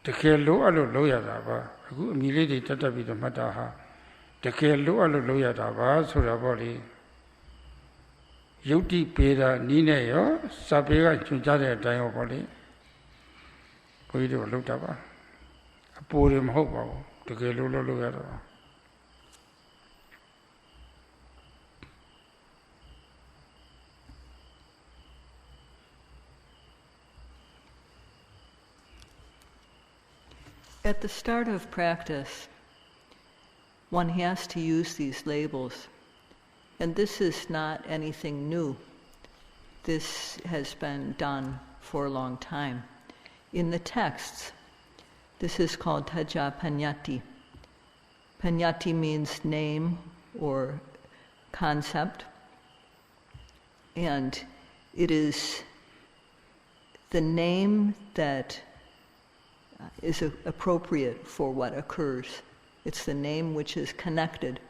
The care low allo loyadaba, a good milady tatabi mataha. The care low allo loyadaba, so the body. Yogi Peda Nina, Sabega Chunjade Diobody. We do look up. A poor him hope, the care low loyadaba. At the start of practice, one has to use these labels. And this is not anything new. This has been done for a long time. In the texts, this is called Taja Panyati. Panyati means name or concept. And it is the name that is appropriate for what occurs. It's the name which is connected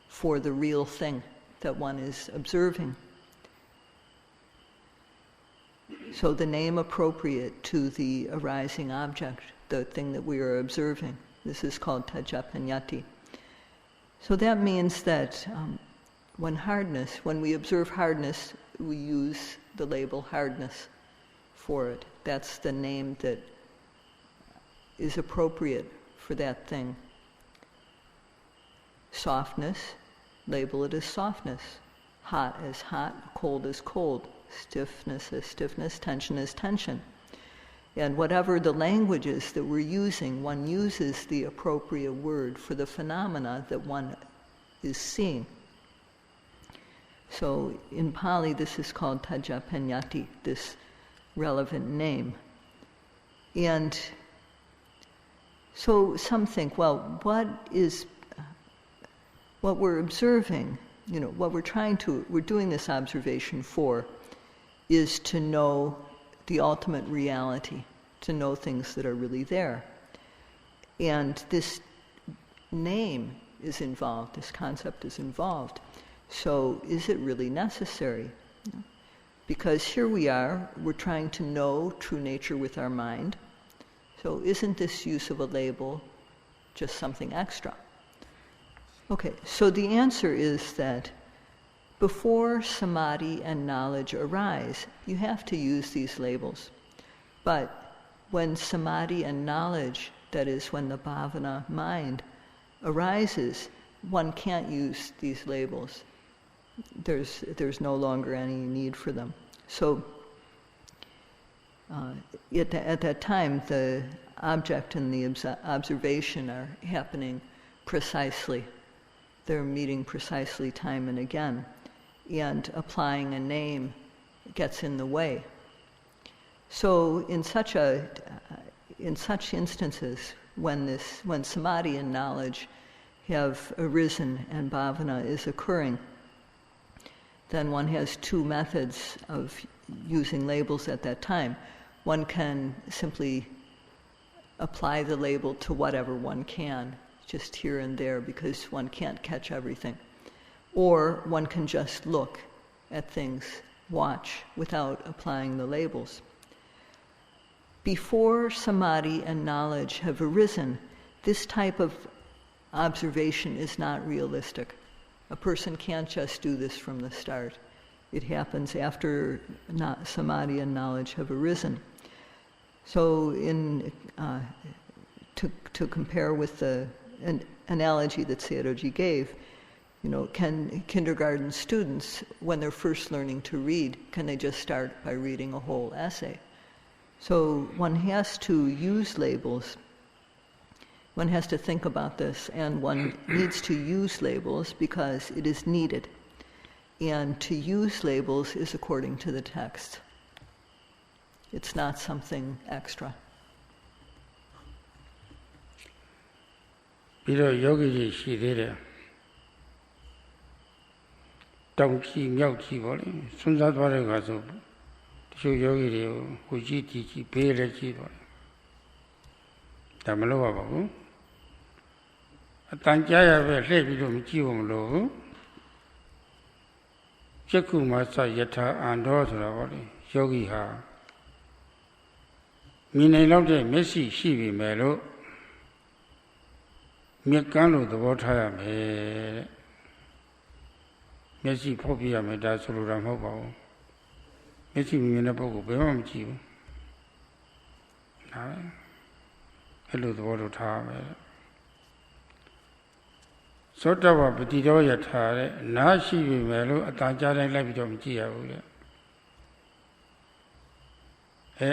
for the real thing that one is observing. So the name appropriate to the arising object, the thing that we are observing. This is called Tajapanyati. So that means that when we observe hardness, we use the label hardness for it. That's the name that is appropriate for that thing. Softness, label it as softness. Hot as hot, cold as cold. Stiffness as stiffness, tension as tension. And whatever the language is that we're using, one uses the appropriate word for the phenomena that one is seeing. So in Pali, this is called Tajapanyati, this relevant name. And so some think, well, what we're observing, what we're doing this observation for is to know the ultimate reality, to know things that are really there. And this name is involved, this concept is involved. So is it really necessary? Because here we are, we're trying to know true nature with our mind. So isn't this use of a label just something extra? Okay, so the answer is that before samadhi and knowledge arise, you have to use these labels. But when samadhi and knowledge, that is when the bhavana mind arises, one can't use these labels. There's no longer any need for them. So at that time, the object and the observation are happening precisely. They're meeting precisely time and again. And applying a name gets in the way. So in such instances, when samadhi and knowledge have arisen and bhavana is occurring, then one has two methods of using labels at that time. One can simply apply the label to whatever one can, just here and there, because one can't catch everything. Or one can just look at things, watch, without applying the labels. Before samadhi and knowledge have arisen, this type of observation is not realistic. A person can't just do this from the start. It happens after samadhi and knowledge have arisen. So to compare with an analogy that Sayadawgyi gave, can kindergarten students, when they're first learning to read, can they just start by reading a whole essay? So one has to use labels. One has to think about this, and one needs to use labels because it is needed. And to use labels is according to the text. It's not something extra. Yogi she did it. Donkey, milky body. Soon that what I got to show Yogi, who GT, pay the key. Tamaloa. အတန်ကြားရပဲလှည့်ပြီးတော့မကြည့်ဘူးမလို့ကျက်ကုမသယထာအန္တောဆိုတာပေါ့လေယောဂီဟာမြင်နိုင်လောက်တဲ့မျက်စိရှိပြီမယ်လို့မျက်ကန်းလို့သဘောထားရမယ်တဲ့မျက်စိဖောက်ပြရမယ်ဒါဆိုလိုတာမဟုတ်ပါဘူးမျက်စိမြင်တဲ့ပုဂ္ဂိုလ်ဘယ်မှမကြည့်ဘူးဒါပဲအဲ့လိုသဘောတော့ထားရမယ်သောတပပတိတော်ယထာတဲ့နားရှိပြီမယ်လို့အတန်ကြားတိုင်းလိုက်ပြီးတော့မကြည့်ရဘူးတဲ့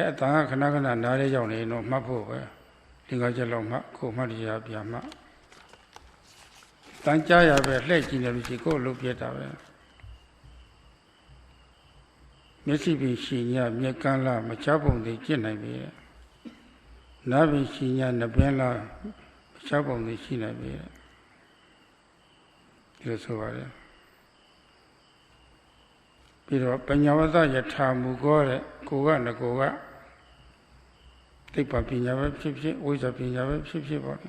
အတန်ကခဏခဏနားလေးရောက်နေတော့မှတ်ဖို့ပဲဒီကချက်လောက်မှကိုမှတ်တရားပြန်မှတန်ကြားရပဲလှည့်ကြည့်နေလို့ရှိကိုယ်လုံးပြတာပဲမျက်စိပင်ရှိညမျက်ကန်းလားမချပုံတွေကျင့်နိုင်ပြီနားပင်ရှိညနှပင်းလားမချပုံတွေရှိနိုင်ပြီဒီလိုဆိုပါတယ်ပြီးတော့ပညာဝတ္တယထာမူကောတဲ့ကိုကငကိုကသိပ္ပံပညာပဲဖြစ်ဖြစ်ဝိဇ္ဇာပညာပဲဖြစ်ဖြစ်ပေါ့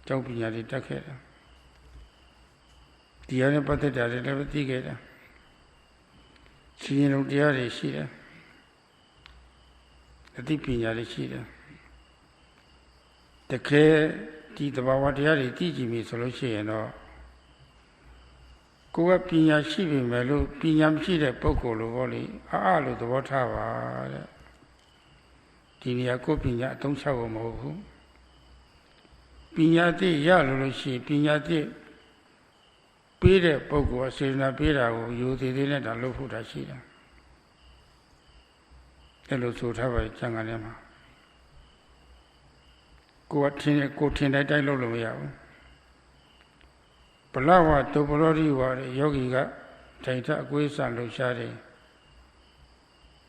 ကျောင်းပညာတွေတက်ခဲ့တာတရားနဲ့ပတ်သက်တာတွေလည်းသိခဲ့တာရှင်ရင်လုံးတရားတွေရှိတယ်အသိပညာတွေရှိတယ်တကယ်ဒီသဘာဝတရားတွေသိကြည့်ပြီဆိုလို့ရှိရင်တော့ကိုယ်ကပညာရှိပြီမယ်လို့ပညာမရှိတဲ့ပုဂ္ဂိုလ်လိုပေါ့လေအားလို့သဘောထားပါတဲ့ဒီနေရာကိုယ်ပညာအသုံးချဖို့မဟုတ်ဘူးပညာသိရလို့ရှိရင်ပညာသိပေးတဲ့ပုဂ္ဂိုလ်အစေနာပေးတာကိုယူသေးသေးနဲ့ဒါလုပ်ဖို့တာရှိတယ်အဲ့လိုဆိုထားပါကျန်ကန်ထဲမှာကိုယ်ထင်တိုင်းလုပ်လို့မရဘူးဘလဝတုပရောဓိဝါတဲ့ယောဂီကထိုင်ထအကွေးဆန်လှူရှားတယ်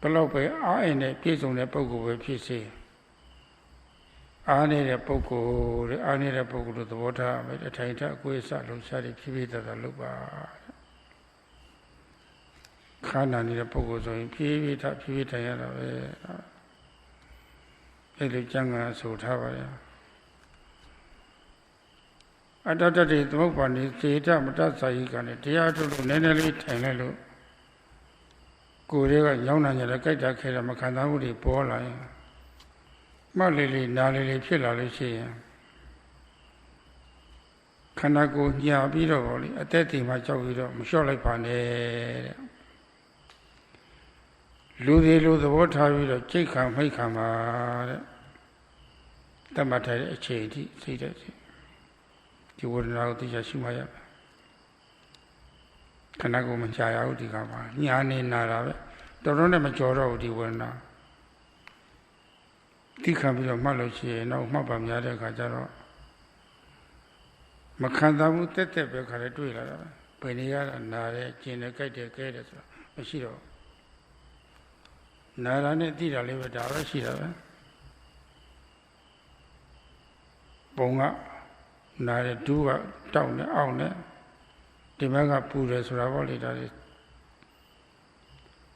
ဘလောက်ပဲအားအင်းနဲ့ပြည့်စုံတဲ့ပုဂ္ဂိုလ်ပဲဖြစ်စေအားနေတဲ့ပုဂ္ဂိုလ်တဲ့အားနေတဲ့ပုဂ္ဂိုလ်တို့သဘောထားမယ်အထိုင်ထအကွေးဆန်လှူရှားတယ်ဖြည်းဖြည်းသာလုပ်ပါခန္ဓာနေတဲ့ပုဂ္ဂိုလ်ဆိုရင်ဖြည်းဖြည်းထိုင်ရတာပဲအဲ့လိုကျမ်းဂန်ဆိုထားပါရဲ့အတ္တတ္တိသမုပ္ပါဏိစေတမတ္တစာယိကနဲ့တရားထုတ်လို့နည်းနည်းလေးထိုင်လိုက်လို့ကိုယ်တွေကညောင်းနိုင်ကြတယ်ကြိုက်တာခဲတယ်မခံစားမှုတွေပေါ်လာရင်မှတ်လေးနားလေးဖြစ်လာလို့ရှိရင်ခန္ဓာကိုယ်ညာပြီးတော့ဗောလေအသက်တည်မှကြောက်ပြီးတော့မလျှော့လိုက်ပါနဲ့တဲ့လူတွေလူသဘောထားပြီးတော့ကြိတ်ခံမိတ်ခံပါတဲ့တတ်မှတ်ထားတဲ့အချိန်အထိသိတဲ့ဒီဝေဒနာကိုသိချရှိမှရမယ်ခန္ဓာကိုယ်မကြာရဘူးဒီကမှာညာနေနာတာပဲတော်တော်နဲ့မကြော်တော့ဘူးဒီဝေဒနာသိခံပြီးတော့မှတ်လို့ရှိရင်တော့မှတ်ပါများတဲ့အခါကျတော့မခံစားဘူးတက်တက်ပဲခါလေးတွေ့လာတာပဲဘယ်နေရတာနာတယ်ကျင်တယ်ကြိုက်တယ်ကဲတယ်ဆိုတာမရှိတော့နာတာနဲ့သိတာလေးပဲဒါပဲရှိတာပဲပုံကနာတဲ့ဒူးကတောက်နေအောင်နေဒီဘက်ကပူတယ်ဆိုတာပေါ့လေဒါလေး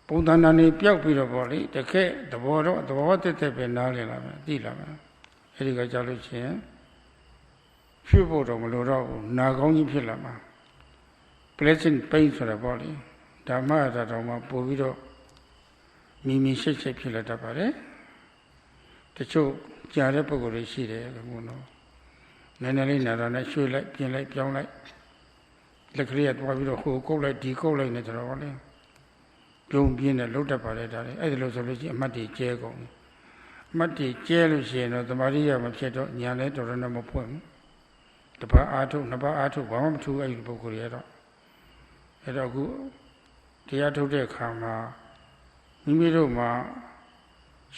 ပုံသဏ္ဍာန်တွေပျောက်ပြီးတော့ပေါ့လေတကယ်သဘောတက်တက်ပဲနားလည်လာမယ်သိလာမယ်အဲဒီကကြောက်လို့ချင်းဖြည့်ဖို့တော့မလိုတော့ဘူးနာကောင်းကြီးဖြစ်လာမှာ pleasant pain ဆိုတာပေါ့လေဓမ္မအတာတော်မှာပို့ပြီးတော့မိရှိတ်ဖြစ်လာတတ်ပါတယ်တချို့ကြားတဲ့ပုံကိုယ်တွေရှိတယ်ကဘုံတော့နည်းနည်းလေးနာတာနဲ့ရွှေ့လိုက်ပြင်လိုက်ပြောင်းလိုက်လက်ကလေးကတွားပြီးတော့ဟိုကုတ်လိုက်ဒီကုတ်လိုက်နေကြတော့လေပြုံးပြင်းနဲ့လှုပ်တတ်ပါတယ်ဒါလေအဲ့ဒါလို့ဆိုလို့ရှိရင်အမှတ်တွေကျဲကုန်အမှတ်တွေကျဲလို့ရှိရင်တော့သမာဓိရမဖြစ်တော့ညာလဲတော်တော်နဲ့မဖွင့်ဘူးတစ်ပတ်အားထုတ်နှစ်ပတ်အားထုတ်ဘာမှမထူးအဲ့ဒီပုဂ္ဂိုလ်ရတော့အဲ့တော့အခုတရားထုတ်တဲ့အခါမှာမိမိတို့မှာ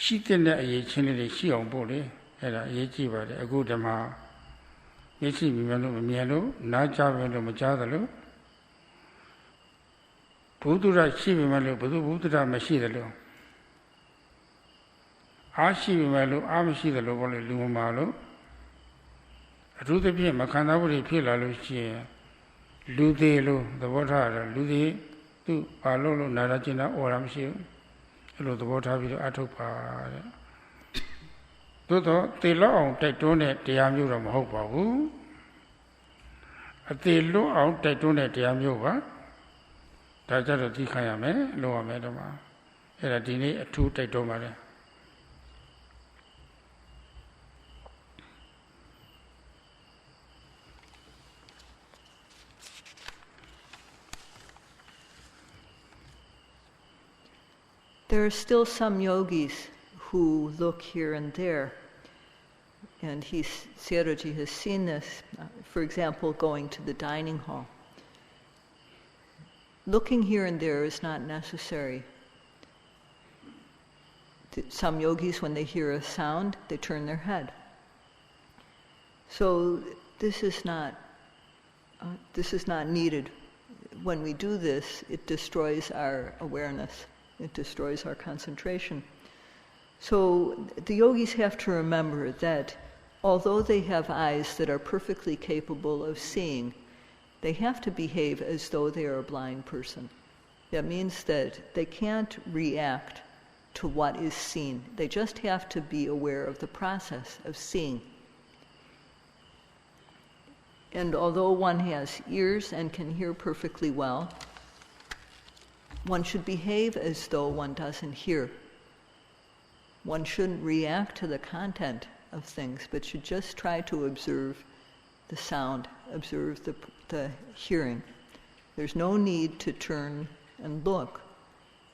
ရှိတဲ့အရေးချင်းလေးတွေရှိအောင်ပို့လေအဲ့ဒါအရေးကြီးပါတယ်အခုဓမ္မမျက်စိမြင်လို့မမြင်လို့နားကြားပဲလို့မကြားသလိုဘုဒ္ဓရရှိပြီမဲ့လို့ဘုဒ္ဓရမရှိသလိုအားရှိပြီမဲ့လို့အားမရှိသလိုဘောလေလူမမာလို့အထူးသဖြင့်မခန္ဓာဝိတွေဖြစ်လာလို့ရှိရင်လူသေးလို့သဘောထားတယ်လူသေးသူဘာလို့နာရကျင်တာအော်တာမရှိဘူးအဲ့လိုသဘောထားပြီးတော့အထုတ်ပါတဲ့သို့တော့သေလောက်အောင်တိုက်တွန်းတဲ့တရားမျိုးတော့မဟုတ်ပါဘူး အသေးလွတ်အောင်တိုက်တွန်းတဲ့တရားမျိုးပါဒါကြတော့သိခံရမယ်လုပ်ရမယ်တော့မှာအဲ့ဒါဒီနေ့အထူးတိုက်တွန်းပါတယ်There are still some yogis who look here and there, and Sayadawgyi has seen this, for example, going to the dining hall. Looking here and there is not necessary. Some yogis, when they hear a sound, they turn their head. So this is not needed. When we do this, it destroys our awareness. It destroys our concentration. So the yogis have to remember that although they have eyes that are perfectly capable of seeing, they have to behave as though they are a blind person. That means that they can't react to what is seen. They just have to be aware of the process of seeing. And although one has ears and can hear perfectly well, one should behave as though one doesn't hear. One shouldn't react to the content of things, but should just try to observe the sound, observe the hearing. There's no need to turn and look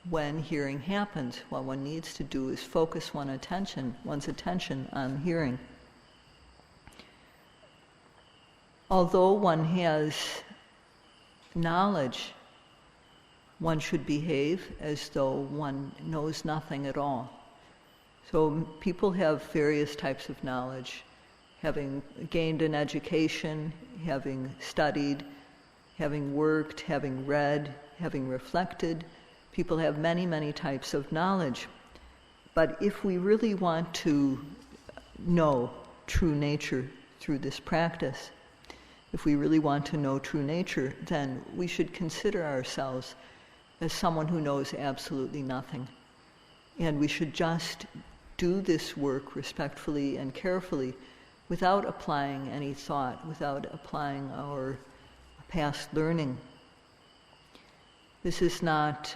when hearing happens. What one needs to do is focus one's attention on hearing. Although one has knowledge, one should behave as though one knows nothing at all. So people have various types of knowledge, having gained an education, having studied, having worked, having read, having reflected. People have many, many types of knowledge. But if we really want to know true nature through this practice, if we really want to know true nature, then we should consider ourselves as someone who knows absolutely nothing. And we should just do this work respectfully and carefully without applying any thought, without applying our past learning. This is not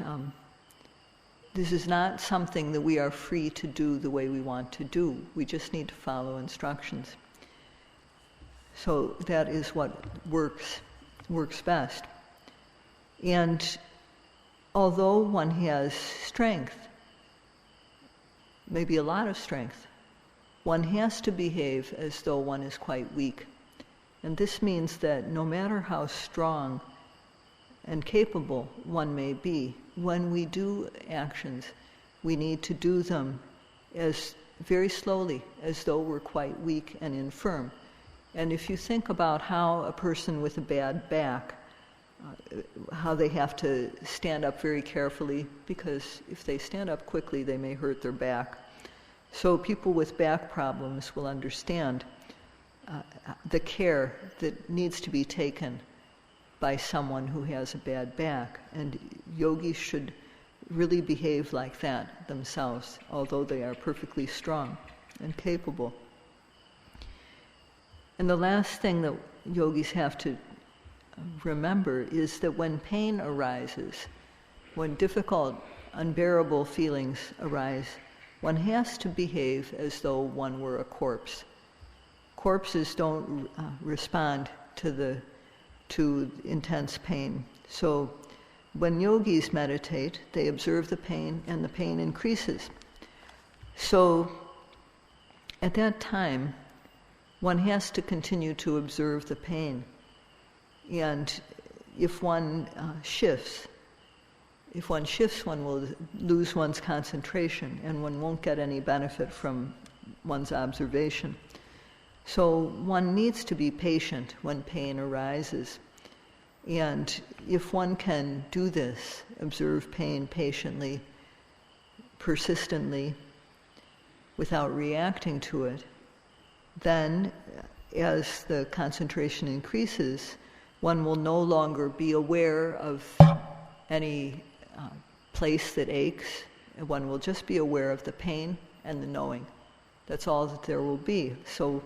something that we are free to do the way we want to do. We just need to follow instructions. So that is what works best. And although one has strength, maybe a lot of strength, one has to behave as though one is quite weak. And this means that no matter how strong and capable one may be, when we do actions, we need to do them as very slowly, as though we're quite weak and infirm. And if you think about how a person with a bad back, how they have to stand up very carefully, because if they stand up quickly, they may hurt their back. So people with back problems will understand the care that needs to be taken by someone who has a bad back. And yogis should really behave like that themselves, although they are perfectly strong and capable. And the last thing that yogis have to remember is that when pain arises, when difficult, unbearable feelings arise, one has to behave as though one were a corpse. Corpses don't respond to intense pain. So when yogis meditate, they observe the pain and the pain increases. So at that time, one has to continue to observe the pain. And if one shifts, one will lose one's concentration and one won't get any benefit from one's observation. So one needs to be patient when pain arises. And if one can do this, observe pain patiently, persistently, without reacting to it, then as the concentration increases, one will no longer be aware of any place that aches. One will just be aware of the pain and the knowing. That's all that there will be. So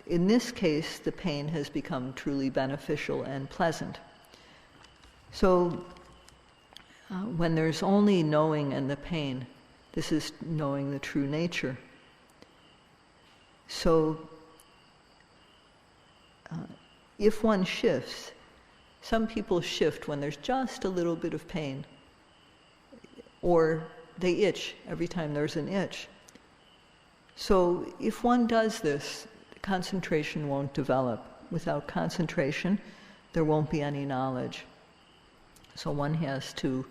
In this case, the pain has become truly beneficial and pleasant. So, when there's only knowing and the pain, this is knowing the true nature. So, if one shifts, some people shift when there's just a little bit of pain, or they itch every time there's an itch. So if one does this, concentration won't develop. Without concentration, there won't be any knowledge. So one has to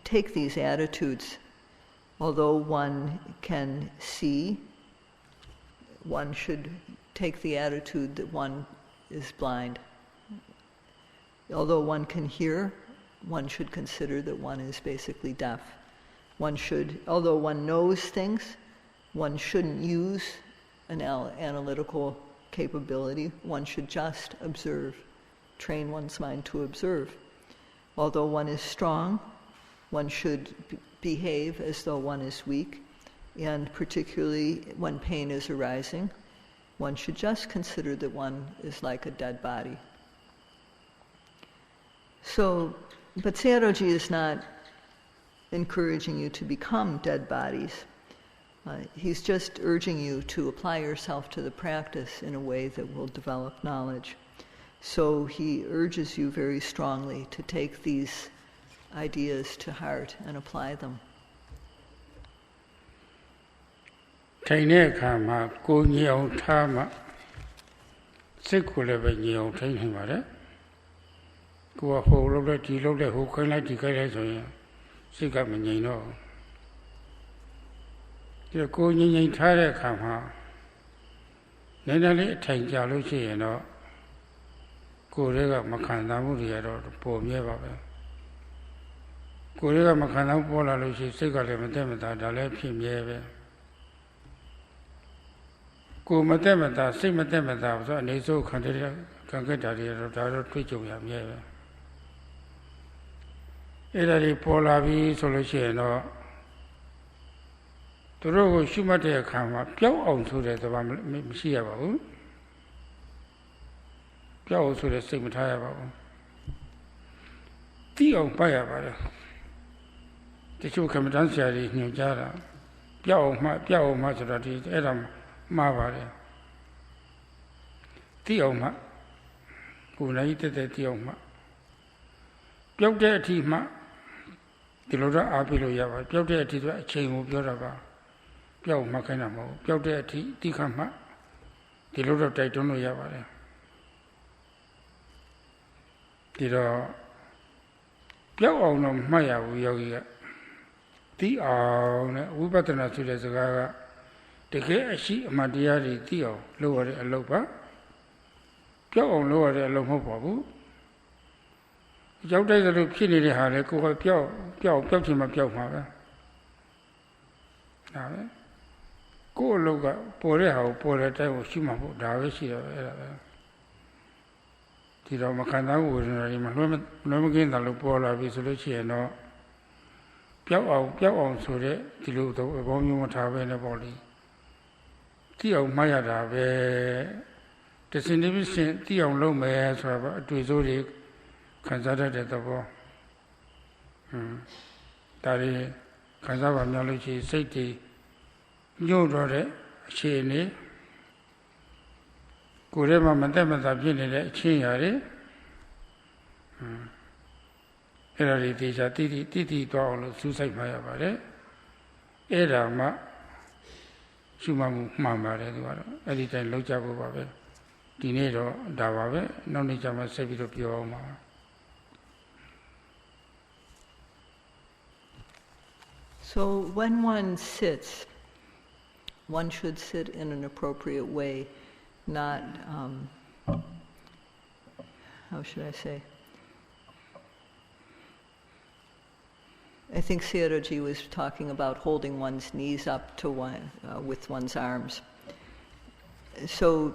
take these attitudes. Although one can see, one should take the attitude that one is blind. Although one can hear, one should consider that one is basically deaf. Although one knows things, one shouldn't use an analytical capability. One should just observe, train one's mind to observe. Although one is strong, one should behave as though one is weak, and particularly when pain is arising, one should just consider that one is like a dead body. So, but Sayadawgyi is not encouraging you to become dead bodies. He's just urging you to apply yourself to the practice in a way that will develop knowledge. So he urges you very strongly to take these ideas to heart and apply them. ထိုင်တဲ့အခါမှာကိုယ်ညင်အောင်ထားမှစိတ်ကိုလည်းပဲညင်အောင်ထိန်းနိုင်ပါတယ်။ကိုယ်ကဟိုလုပ်တဲ့ဒီလုပ်တဲ့ဟိုခိုင်းလိုက်ဒီခိုင်းလိုက်ဆိုရင်စိတ်ကမငြိမ်တော့ဒီကိုယ်ညင်ထားတဲ့အခါမှာနည်းနည်းလေးအထိုင်ကြလို့ရှိရင်တော့ကိုယ်တွေကမခံစားမှုတွေကတော့ပေါ်မြဲပါပဲ။ကိုယ်တွေကမခံစားပေါ်လာလို့ရှိရင်စိတ်ကလည်းမတက်မတာဒါလည်းဖြစ်မြဲပဲ။ ကိုယ်မတက်မတာစိတ်မတက်မတာဆိုအနေစိုးခံတဲ့ခံခဲ့တာတွေတော့ဒါတော့တွေ့ကြုံရမြဲပဲအဲ့ဒါတွေပေါ်လာပြီဆိုလို့ရှိရင်တော့သူတို့ကိုရှုမှတ်တဲ့အခါမှာပျောက်အောင်ဆိုတဲ့သဘောမရှိရပါဘူးပျောက်အောင်ဆိုတဲ့စိတ်မထားရပါဘူးသိအောင်ပတ်ရပါတယ်တချို့ကမ္မဋ္ဌာန်းဆရာကြီးညွှန်ကြားတာပျောက်အောင်မှဆိုတော့ဒီအဲ့ဒါ မှားပါတယ်သိအောင်မှကိုယ်လည်းတက်သိအောင်မှပျောက်တဲ့အထိမှဒီလိုတော့အားပြလို့ရပါပျောက်တဲ့အထိဆိုအချိန်ကိုပြောတာပါပျောက်မှခိုင်းတာမဟုတ်ပျောက်တဲ့အထိတိခတ်မှဒီလိုတော့တိုက်တွန်းလို့ရပါတယ်ဒီတော့ပျောက်အောင်တော့မှတ်ရဘူးယောဂီကသိအောင်နဲ့ဝိပဿနာဆိုတဲ့စကားက တကယ်အရှိအမှတ်တရားတွေသိအောင်လုပ်ရတဲ့အလုပ်ပါပျောက်အောင်လုပ်ရတဲ့အလုပ်မဟုတ်ပါဘူးရောက်တဲ့လိုဖြစ်နေတဲ့ဟာလေကိုယ်ကပျောက်ချင်မှပျောက်မှာပဲဒါပဲကိုယ်အလုပ်ကပေါ်တဲ့ဟာကိုပေါ်တဲ့အတိုင်းကိုရှိမှမဟုတ်ဒါပဲရှိတော့အဲ့ဒါပဲဒီတော့မခံစားဝေဒနာတွေမှာလွယ်မကင်းတာလို့ပေါ်လာပြီဆိုလို့ရှိရင်တော့ပျောက်အောင်ဆိုတဲ့ဒီလိုသဘောမျိုးမထားဘဲနဲ့ပေါ့လေ သိအောင်မှတ်ရတာပဲတစင်တည်းစင်သိအောင်လုပ်မယ်ဆိုတာပါအတွေ့အကြုံတွေခံစားတတ်တဲ့သဘောဒါတွေခံစားပါများလို့ရှိရင်စိတ်တွေညှို့တော့တဲ့အခြေအနေကိုယ်ထဲမှာမတက်မတာဖြစ်နေတဲ့အချင်းရာတွေအဲ့ဒါတွေတေချာတိသွားအောင်လို့စူးစိုက်မှရပါတယ်အဲ့ဒါမှ ရှုမှတ်မှုမှန်ပါတယ်သူကတော့အဲ့ဒီတိုင်းလောက်ကြဖို့ပါပဲဒီနေ့တော့ဒါပါပဲနောက်နေ့ကျမှဆက်ပြီးတော့ပြောအောင်ပါ So when one sits, one should sit in an appropriate way, not how should I say? I think Sayadawgyi was talking about holding one's knees up to one with one's arms. So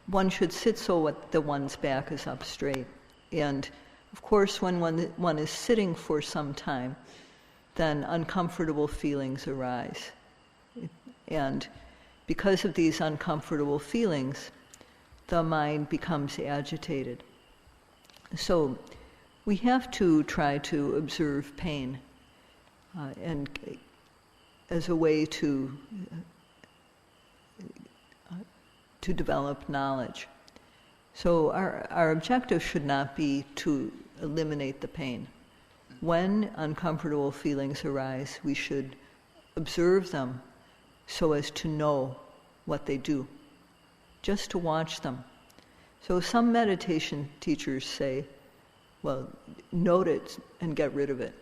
one should sit so that one's back is up straight. And of course, when one is sitting for some time, then uncomfortable feelings arise. And because of these uncomfortable feelings, the mind becomes agitated. So we have to try to observe pain and as a way to develop knowledge. So our objective should not be to eliminate the pain. When uncomfortable feelings arise, we should observe them so as to know what they do, just to watch them. So some meditation teachers say, well, note it and get rid of it.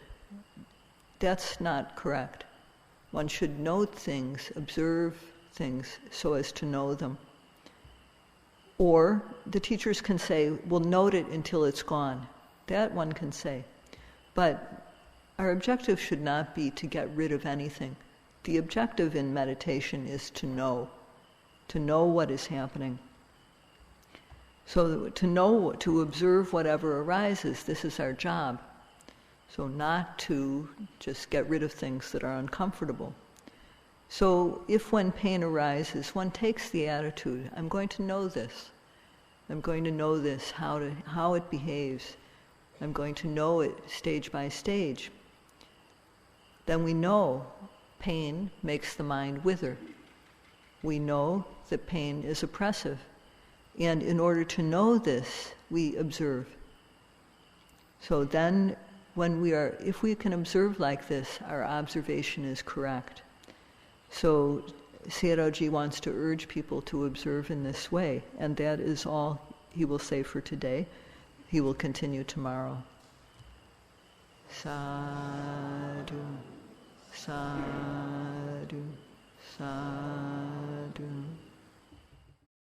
That's not correct. One should note things, observe things so as to know them. Or the teachers can say, well, note it until it's gone. That one can say. But our objective should not be to get rid of anything. The objective in meditation is to know what is happening. So to observe whatever arises, this is our job. So not to just get rid of things that are uncomfortable. So if when pain arises, one takes the attitude, I'm going to know this. I'm going to know this, how it behaves. I'm going to know it stage by stage. Then we know pain makes the mind wither. We know that pain is oppressive. And in order to know this, we observe. So then, if we can observe like this, our observation is correct. So Sayadawgyi wants to urge people to observe in this way, and that is all he will say for today. He will continue tomorrow. Sadhu, sadhu, sadhu.